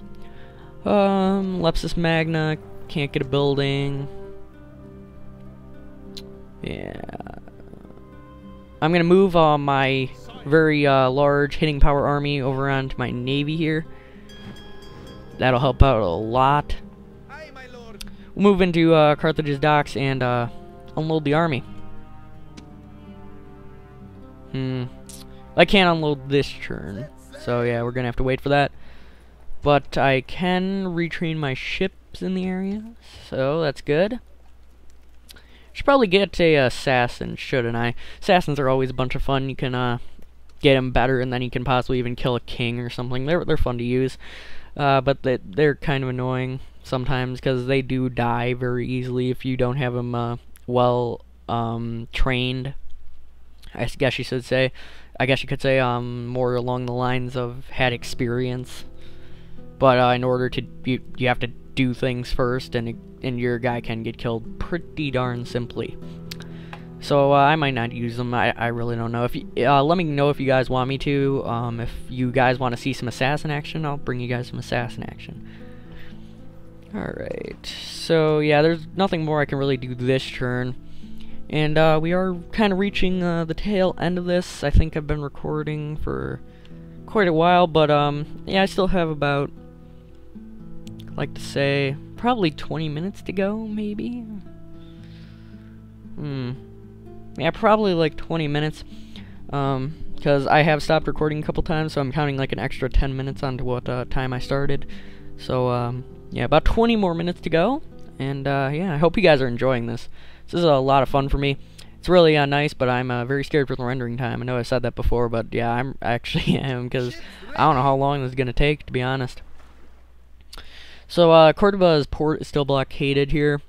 Lepsis Magna, can't get a building. Yeah. I'm gonna move my very large hitting power army over onto my navy here. That'll help out a lot. We'll move into Carthage's docks and unload the army. I can't unload this turn, so yeah, we're gonna have to wait for that. But I can retrain my ships in the area, so that's good. Should probably get a assassin, shouldn't I? Assassins are always a bunch of fun. You can get them better, and then you can possibly even kill a king or something. They're fun to use. But they're kind of annoying sometimes because they do die very easily if you don't have them well trained. I guess you could say. More along the lines of had experience. But in order to you have to do things first, and your guy can get killed pretty darn simply. So I might not use them. I really don't know. If you, let me know if you guys want me to. If you guys want to see some assassin action, I'll bring you guys some assassin action. Alright. So yeah, there's nothing more I can really do this turn. And we are kind of reaching the tail end of this. I think I've been recording for quite a while, but yeah, I still have about, I'd like to say, probably 20 minutes to go, maybe? Yeah, probably like 20 minutes. Because I have stopped recording a couple times, so I'm counting like an extra 10 minutes onto what time I started. So, yeah, about 20 more minutes to go. And, yeah, I hope you guys are enjoying this. This is a lot of fun for me. It's really nice, but I'm very scared for the rendering time. I know I said that before, but yeah, I actually am, because I don't know how long this is going to take, to be honest. So, Cordoba's port is still blockaded here,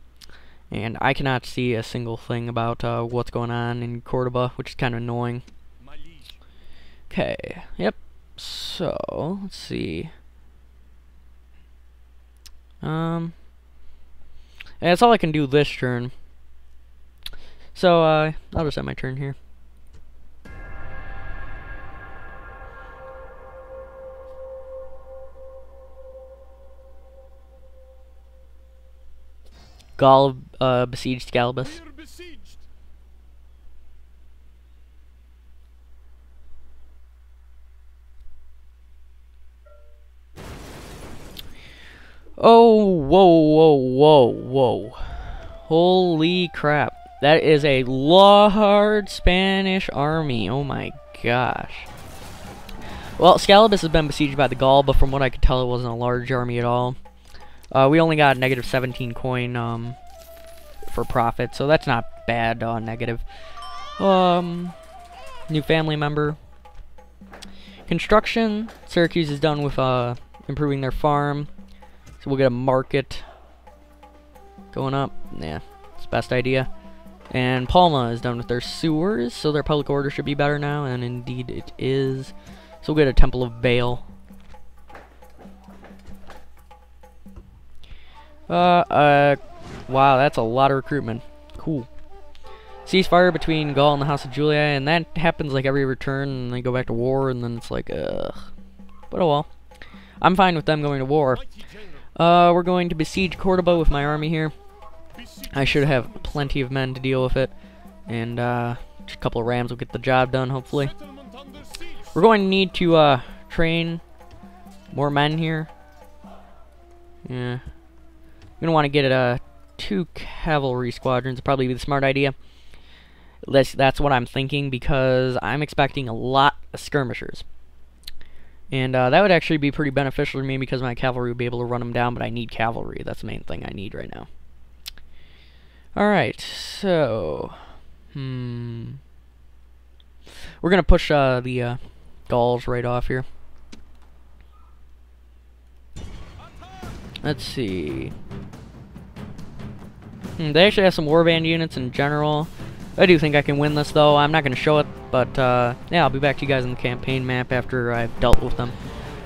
and I cannot see a single thing about what's going on in Cordoba, which is kind of annoying. Okay, yep, so, let's see. That's all I can do this turn. So, I'll just end my turn here. Gaul besieged Scalabus. Oh, whoa. Holy crap. That is a large Spanish army. Oh my gosh. Well, Scalabus has been besieged by the Gaul, but from what I could tell, it wasn't a large army at all. We only got negative 17 coin for profit, so that's not bad. Negative. New family member. Construction. Syracuse is done with improving their farm, so we'll get a market going up. Yeah, it's the best idea. And Palma is done with their sewers, so their public order should be better now, and indeed it is. So we'll get a Temple of Baal. Wow, that's a lot of recruitment. Cool. Ceasefire between Gaul and the House of Julia, and that happens like every return, and they go back to war, and then it's like, ugh. But oh well. I'm fine with them going to war. We're going to besiege Cordoba with my army here. I should have plenty of men to deal with it, and just a couple of rams will get the job done, hopefully. We're going to need to train more men here. Yeah. I'm going to want to get 2 cavalry squadrons. It'd probably be the smart idea. That's what I'm thinking, because I'm expecting a lot of skirmishers. And that would actually be pretty beneficial to me, because my cavalry would be able to run them down, but I need cavalry. That's the main thing I need right now. Alright, so... We're going to push the Gauls right off here. Let's see. They actually have some warband units in general. I do think I can win this, though. I'm not going to show it, but yeah, I'll be back to you guys on the campaign map after I've dealt with them.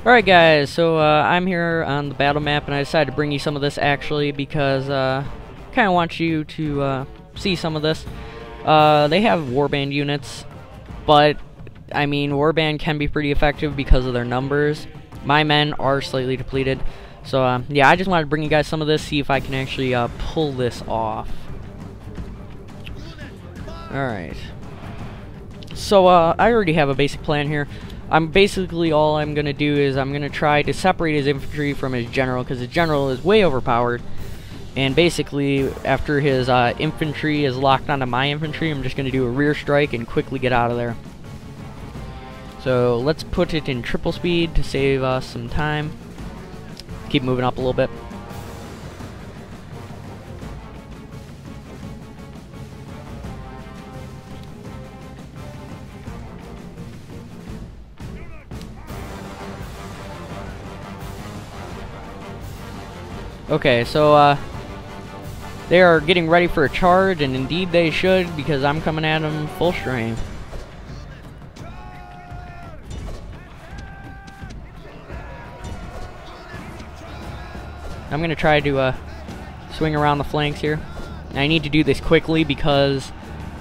Alright guys, so I'm here on the battle map, and I decided to bring you some of this actually because kind of want you to see some of this. They have warband units, but I mean, warband can be pretty effective because of their numbers. My men are slightly depleted, so yeah, I just wanted to bring you guys some of this, see if I can actually pull this off. Alright. So, I already have a basic plan here. Basically, all I'm going to do is I'm going to try to separate his infantry from his general, because his general is way overpowered. And basically, after his infantry is locked onto my infantry, I'm just going to do a rear strike and quickly get out of there. So, let's put it in triple speed to save us some time. Keep moving up a little bit. Okay, so they are getting ready for a charge, and indeed they should, because I'm coming at them full strength. I'm going to try to swing around the flanks here. I need to do this quickly because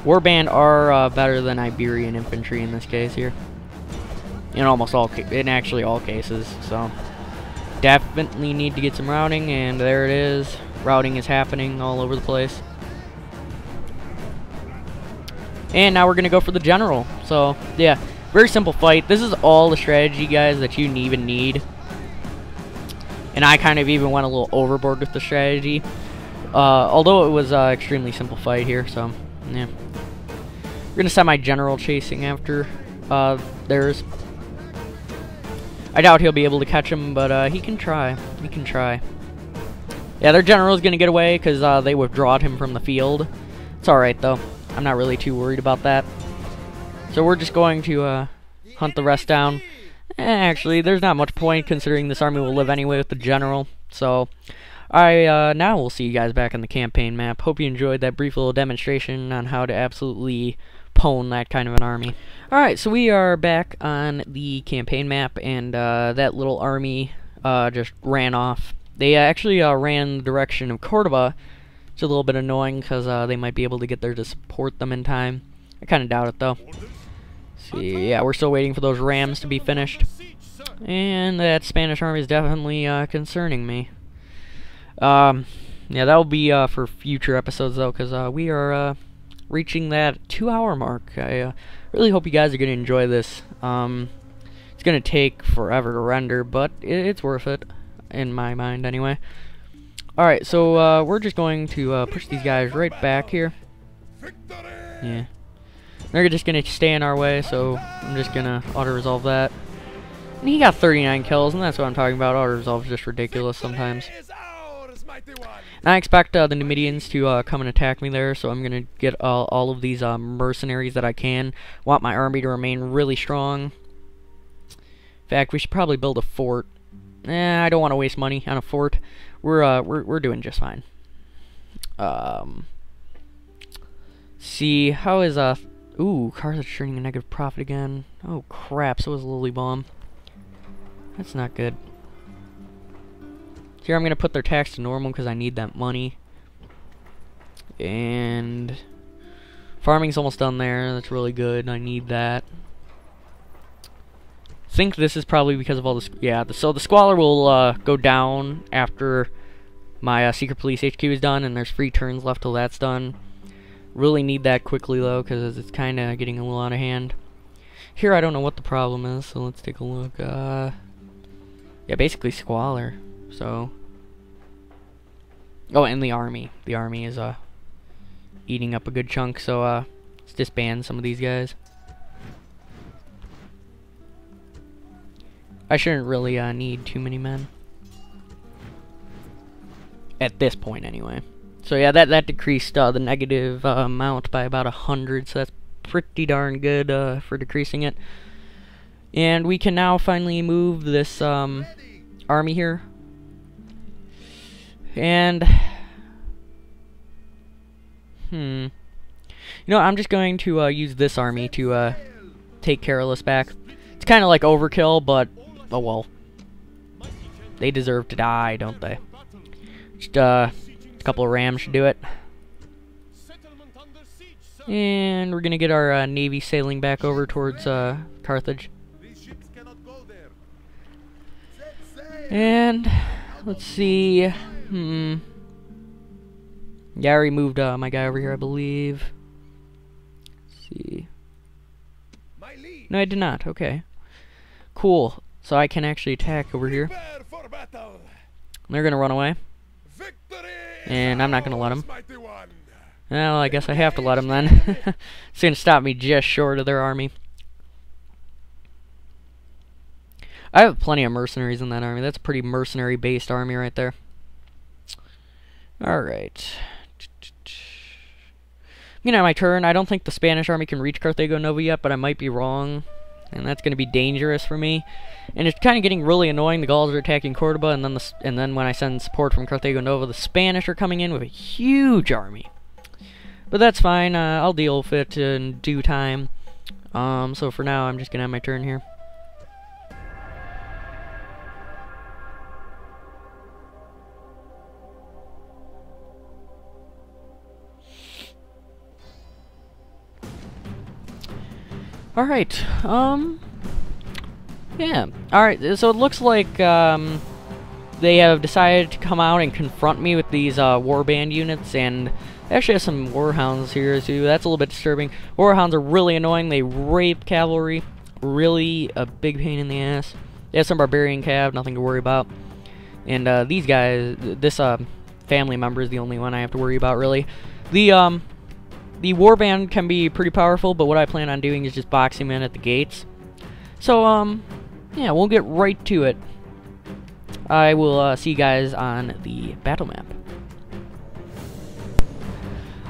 warband are better than Iberian infantry in this case here. In almost all, in actually all cases, so definitely need to get some routing, and there it is. Routing is happening all over the place. And now we're going to go for the general. So, yeah, very simple fight. This is all the strategy, guys, that you even need. and I kind of even went a little overboard with the strategy. Although it was an extremely simple fight here, so yeah. We're gonna send my general chasing after theirs. I doubt he'll be able to catch him, but he can try. He can try. Yeah, their general's gonna get away because they withdrawed him from the field. It's alright though. I'm not really too worried about that. So we're just going to hunt the rest down. Actually, there's not much point considering this army will live anyway with the general. So now we'll see you guys back on the campaign map. Hope you enjoyed that brief little demonstration on how to absolutely pwn that kind of an army. Alright, so we are back on the campaign map, and that little army just ran off. They actually ran in the direction of Cordoba. It's a little bit annoying because they might be able to get there to support them in time. I kind of doubt it though. See, yeah, we're still waiting for those rams to be finished. And that Spanish army is definitely concerning me. Yeah, that will be for future episodes though, because we are reaching that 2-hour mark. I really hope you guys are going to enjoy this. It's going to take forever to render, but it's worth it, in my mind anyway. Alright, so we're just going to push these guys right back here. Yeah. They're just going to stay in our way, so I'm just going to auto-resolve that. And he got 39 kills, and that's what I'm talking about. Auto-resolve is just ridiculous sometimes. And I expect the Numidians to come and attack me there, so I'm going to get all of these mercenaries that I can. Want my army to remain really strong. In fact, we should probably build a fort. I don't want to waste money on a fort. We're doing just fine. See, how is ooh, Carthage turning a negative profit again. Oh crap, so is Lily Bomb. That's not good. Here I'm gonna put their tax to normal because I need that money. And farming's almost done there. That's really good. I need that. I think this is probably because of all this. Yeah, so the squalor will go down after my secret police HQ is done, and there's 3 turns left till that's done. Really need that quickly though, because it's kind of getting a little out of hand. Here I don't know what the problem is, so let's take a look. Yeah, basically squalor. So, oh, and the army. The army is eating up a good chunk. So let's disband some of these guys. I shouldn't really need too many men at this point, anyway. So yeah, that decreased the negative amount by about 100. So that's pretty darn good for decreasing it. And we can now finally move this army here. And you know, I'm just going to use this army to take Carolus back. It's kind of like overkill, but oh well. They deserve to die, don't they? Just a couple of rams should do it. And we're gonna get our navy sailing back over towards Carthage. And let's see. Yeah, I already moved my guy over here, I believe. Let's see. No, I did not. Okay. Cool. So I can actually attack over here. They're gonna run away. And I'm not gonna let them. Well, I guess I have to let them then. It's gonna stop me just short of their army. I have plenty of mercenaries in that army. That's a pretty mercenary-based army right there. Alright. You know, my turn. I don't think the Spanish army can reach Carthago Nova yet, but I might be wrong. And that's going to be dangerous for me. And it's kind of getting really annoying. The Gauls are attacking Cordoba, and then when I send support from Carthago Nova, the Spanish are coming in with a huge army. But that's fine. I'll deal with it in due time. So for now, I'm just going to have my turn here. Alright, yeah. Alright, so it looks like, they have decided to come out and confront me with these, warband units, and they actually have some warhounds here, too. That's a little bit disturbing. Warhounds are really annoying. They rape cavalry. Really a big pain in the ass. They have some barbarian cav, nothing to worry about. And these guys, this family member is the only one I have to worry about, really. The warband can be pretty powerful, but what I plan on doing is just boxing him in at the gates. So, yeah, we'll get right to it. I will see you guys on the battle map.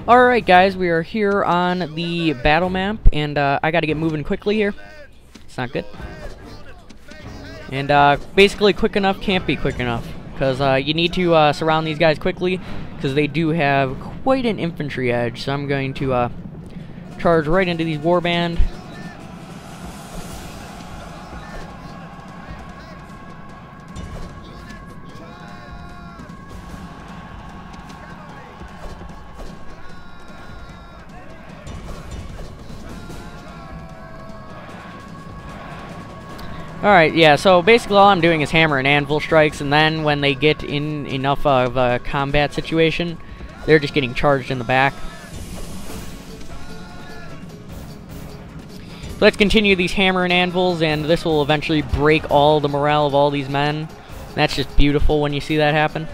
Alright guys, we are here on the battle map, and I gotta get moving quickly here. It's not good. And basically quick enough can't be quick enough, because you need to surround these guys quickly, because they do have quite an infantry edge. So I'm going to charge right into these warband. Alright, yeah, so basically all I'm doing is hammer and anvil strikes, and then when they get in enough of a combat situation, they're just getting charged in the back. So let's continue these hammer and anvils, and this will eventually break all the morale of all these men. That's just beautiful when you see that happen.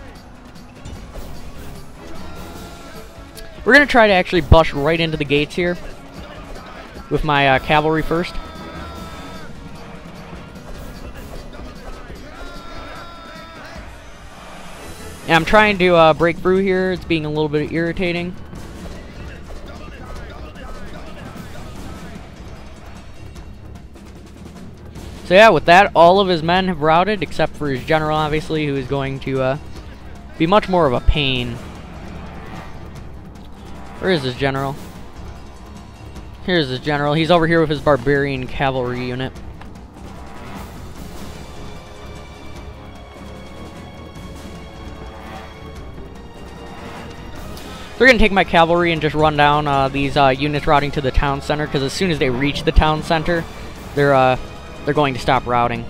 We're going to try to actually bust right into the gates here with my cavalry first. And I'm trying to break through here. It's being a little bit irritating. So yeah, with that, all of his men have routed, except for his general, obviously, who is going to be much more of a pain. Where is his general? Here's his general. He's over here with his barbarian cavalry unit. They're going to take my cavalry and just run down these units routing to the town center, because as soon as they reach the town center, they're going to stop routing.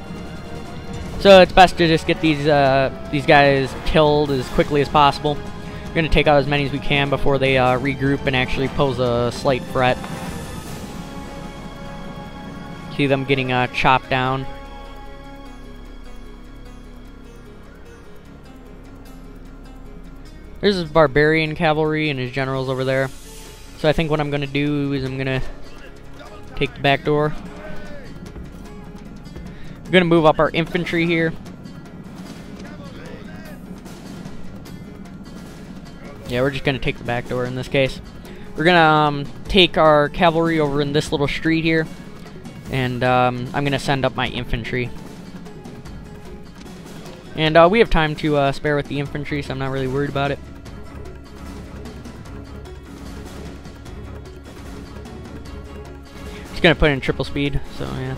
So it's best to just get these guys killed as quickly as possible. We're going to take out as many as we can before they regroup and actually pose a slight threat. See them getting chopped down. There's his barbarian cavalry and his generals over there. So I think what I'm going to do is I'm going to take the back door. We're going to move up our infantry here. Yeah, we're just going to take the back door in this case. We're going to take our cavalry over in this little street here. And I'm going to send up my infantry. And we have time to spare with the infantry, so I'm not really worried about it. Just gonna put in triple speed, so yeah.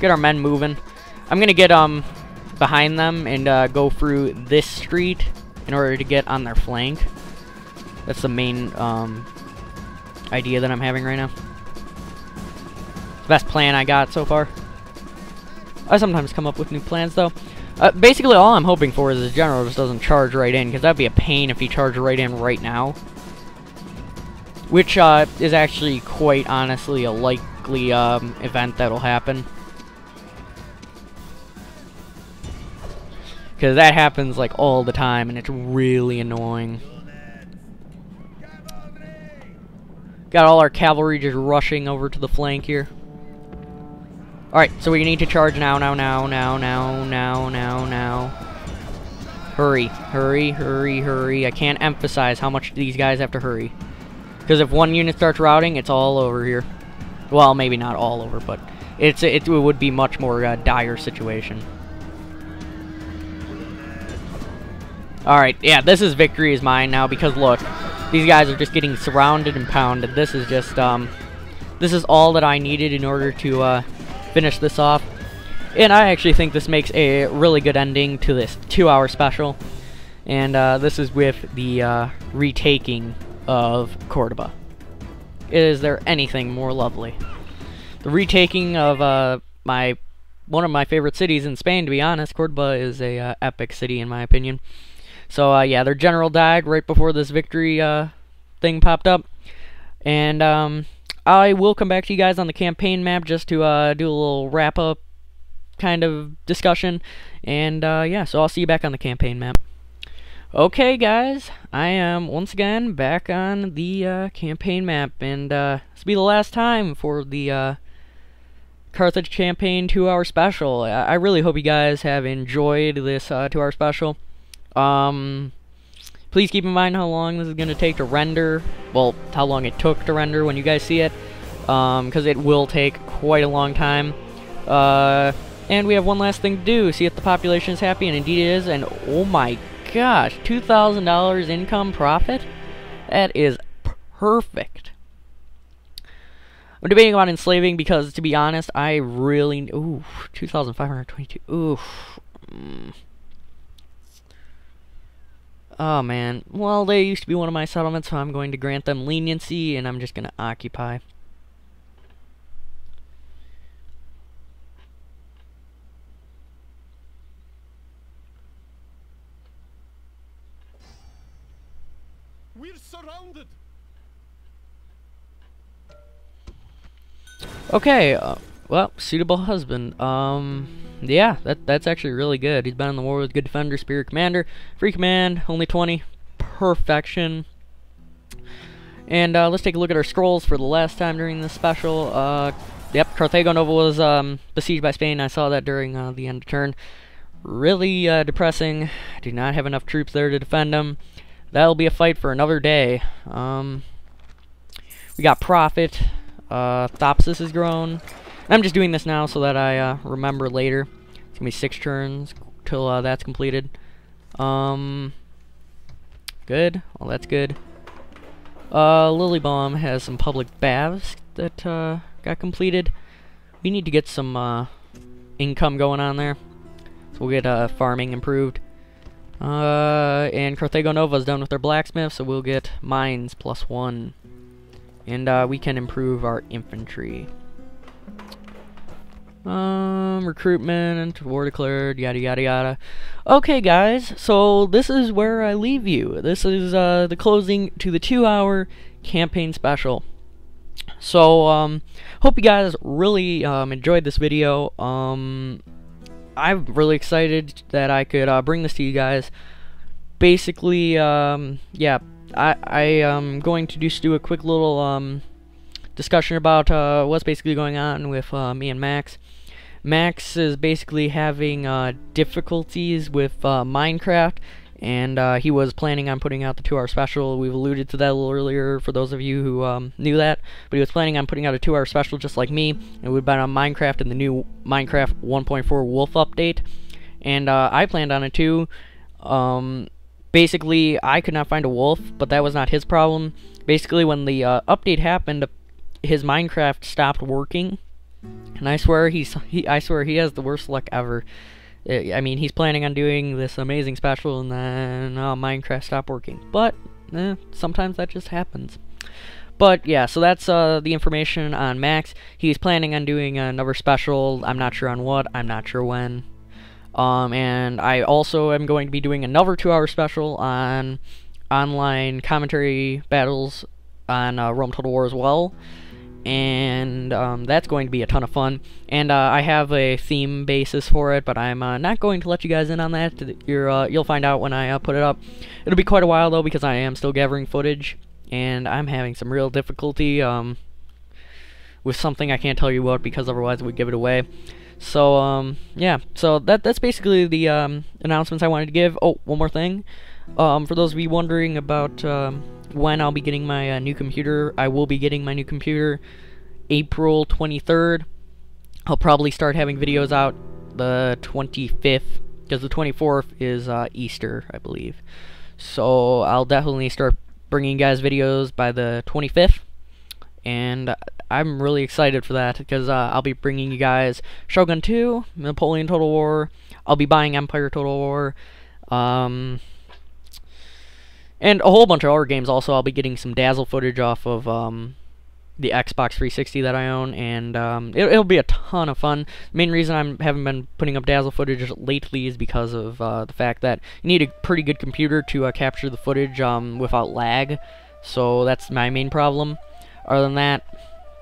Get our men moving. I'm gonna get behind them and go through this street in order to get on their flank. That's the main idea that I'm having right now. It's the best plan I got so far. I sometimes come up with new plans, though. Basically, all I'm hoping for is his general just doesn't charge right in, because that'd be a pain if he charged right in right now. Which is actually quite honestly a likely event that'll happen. Because that happens like all the time, and it's really annoying. Got all our cavalry just rushing over to the flank here. Alright, so we need to charge now. Hurry, hurry, hurry, hurry. I can't emphasize how much these guys have to hurry. Because if one unit starts routing, it's all over here. Well, maybe not all over, but it would be much more dire situation. Alright, yeah, this is victory is mine now, because look, these guys are just getting surrounded and pounded. This is just, this is all that I needed in order to, finish this off. And I actually think this makes a really good ending to this 2-hour special. And, this is with the, retaking of Cordoba. Is there anything more lovely? The retaking of, one of my favorite cities in Spain, to be honest. Cordoba is a, epic city, in my opinion. So, yeah, their general died right before this victory thing popped up. And I will come back to you guys on the campaign map just to do a little wrap up kind of discussion. And yeah, so I'll see you back on the campaign map. Okay, guys, I am once again back on the campaign map, and this will be the last time for the Carthage campaign 2-hour special. I really hope you guys have enjoyed this 2-hour special. Please keep in mind how long this is going to take to render. Well, how long it took to render when you guys see it, because it will take quite a long time. And we have one last thing to do, see if the population is happy, and indeed it is, and oh my gosh, $2,000 income profit? That is perfect. I'm debating about enslaving because, to be honest, I really... Ooh, 2,522. Ooh. Oh, man. Well, they used to be one of my settlements, so I'm going to grant them leniency, and I'm just going to occupy. We're surrounded. Okay, well, suitable husband. Yeah, that's actually really good. He's been in the war with good defender, superior commander, free command, only 20, perfection. And let's take a look at our scrolls for the last time during this special. Yep, Carthago Nova was besieged by Spain. I saw that during the end of turn. Really depressing. Do not have enough troops there to defend them. That'll be a fight for another day. We got profit. Thopsis has grown. I'm just doing this now so that I remember later. It's gonna be 6 turns till that's completed. Good. Well, that's good. Lilybomb has some public baths that got completed. We need to get some income going on there, so we'll get farming improved. And Carthago Nova is done with their blacksmith, so we'll get mines +1. And we can improve our infantry. Recruitment, war declared, yada yada yada. Okay, guys, so this is where I leave you. This is the closing to the 2-hour campaign special. So, hope you guys really enjoyed this video. I'm really excited that I could bring this to you guys. Basically, yeah, I am going to just do a quick little discussion about what's basically going on with me and Max. Max is basically having difficulties with Minecraft, and he was planning on putting out the 2-hour special. We've alluded to that a little earlier for those of you who knew that, but he was planning on putting out a 2-hour special just like me, and we've been on Minecraft in the new Minecraft 1.4 Wolf update, and I planned on it too. Basically, I could not find a wolf, but that was not his problem. Basically, when the update happened, his Minecraft stopped working, and I swear he has the worst luck ever. I mean, he's planning on doing this amazing special, and then Minecraft stopped working. But sometimes that just happens. But yeah, so that's the information on Max. He's planning on doing another special. I'm not sure on what. I'm not sure when. And I also am going to be doing another 2-hour special on online commentary battles on Rome Total War as well. And that's going to be a ton of fun. And I have a theme basis for it, but I'm not going to let you guys in on that. You'll find out when I put it up. It'll be quite a while though, because I am still gathering footage, and I'm having some real difficulty with something I can't tell you about because otherwise we'd give it away. So yeah, so that's basically the announcements I wanted to give. Oh, one more thing. For those of you wondering about when I'll be getting my new computer, I will be getting my new computer April 23rd. I'll probably start having videos out the 25th, because the 24th is Easter, I believe. So I'll definitely start bringing you guys videos by the 25th. And I'm really excited for that, because I'll be bringing you guys Shogun 2, Napoleon Total War, I'll be buying Empire Total War, and a whole bunch of other games also. I'll be getting some Dazzle footage off of the Xbox 360 that I own, and it'll be a ton of fun. The main reason I haven't been putting up Dazzle footage lately is because of the fact that you need a pretty good computer to capture the footage without lag, so that's my main problem. Other than that,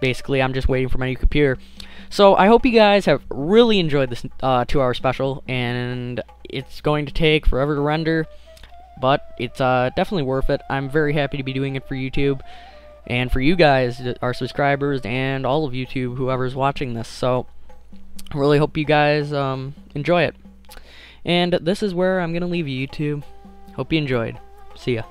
basically, I'm just waiting for my new computer. So I hope you guys have really enjoyed this 2-hour special, and it's going to take forever to render, but it's definitely worth it. I'm very happy to be doing it for YouTube, and for you guys, our subscribers, and all of YouTube, whoever's watching this. So I really hope you guys enjoy it. And this is where I'm going to leave you, YouTube. Hope you enjoyed. See ya.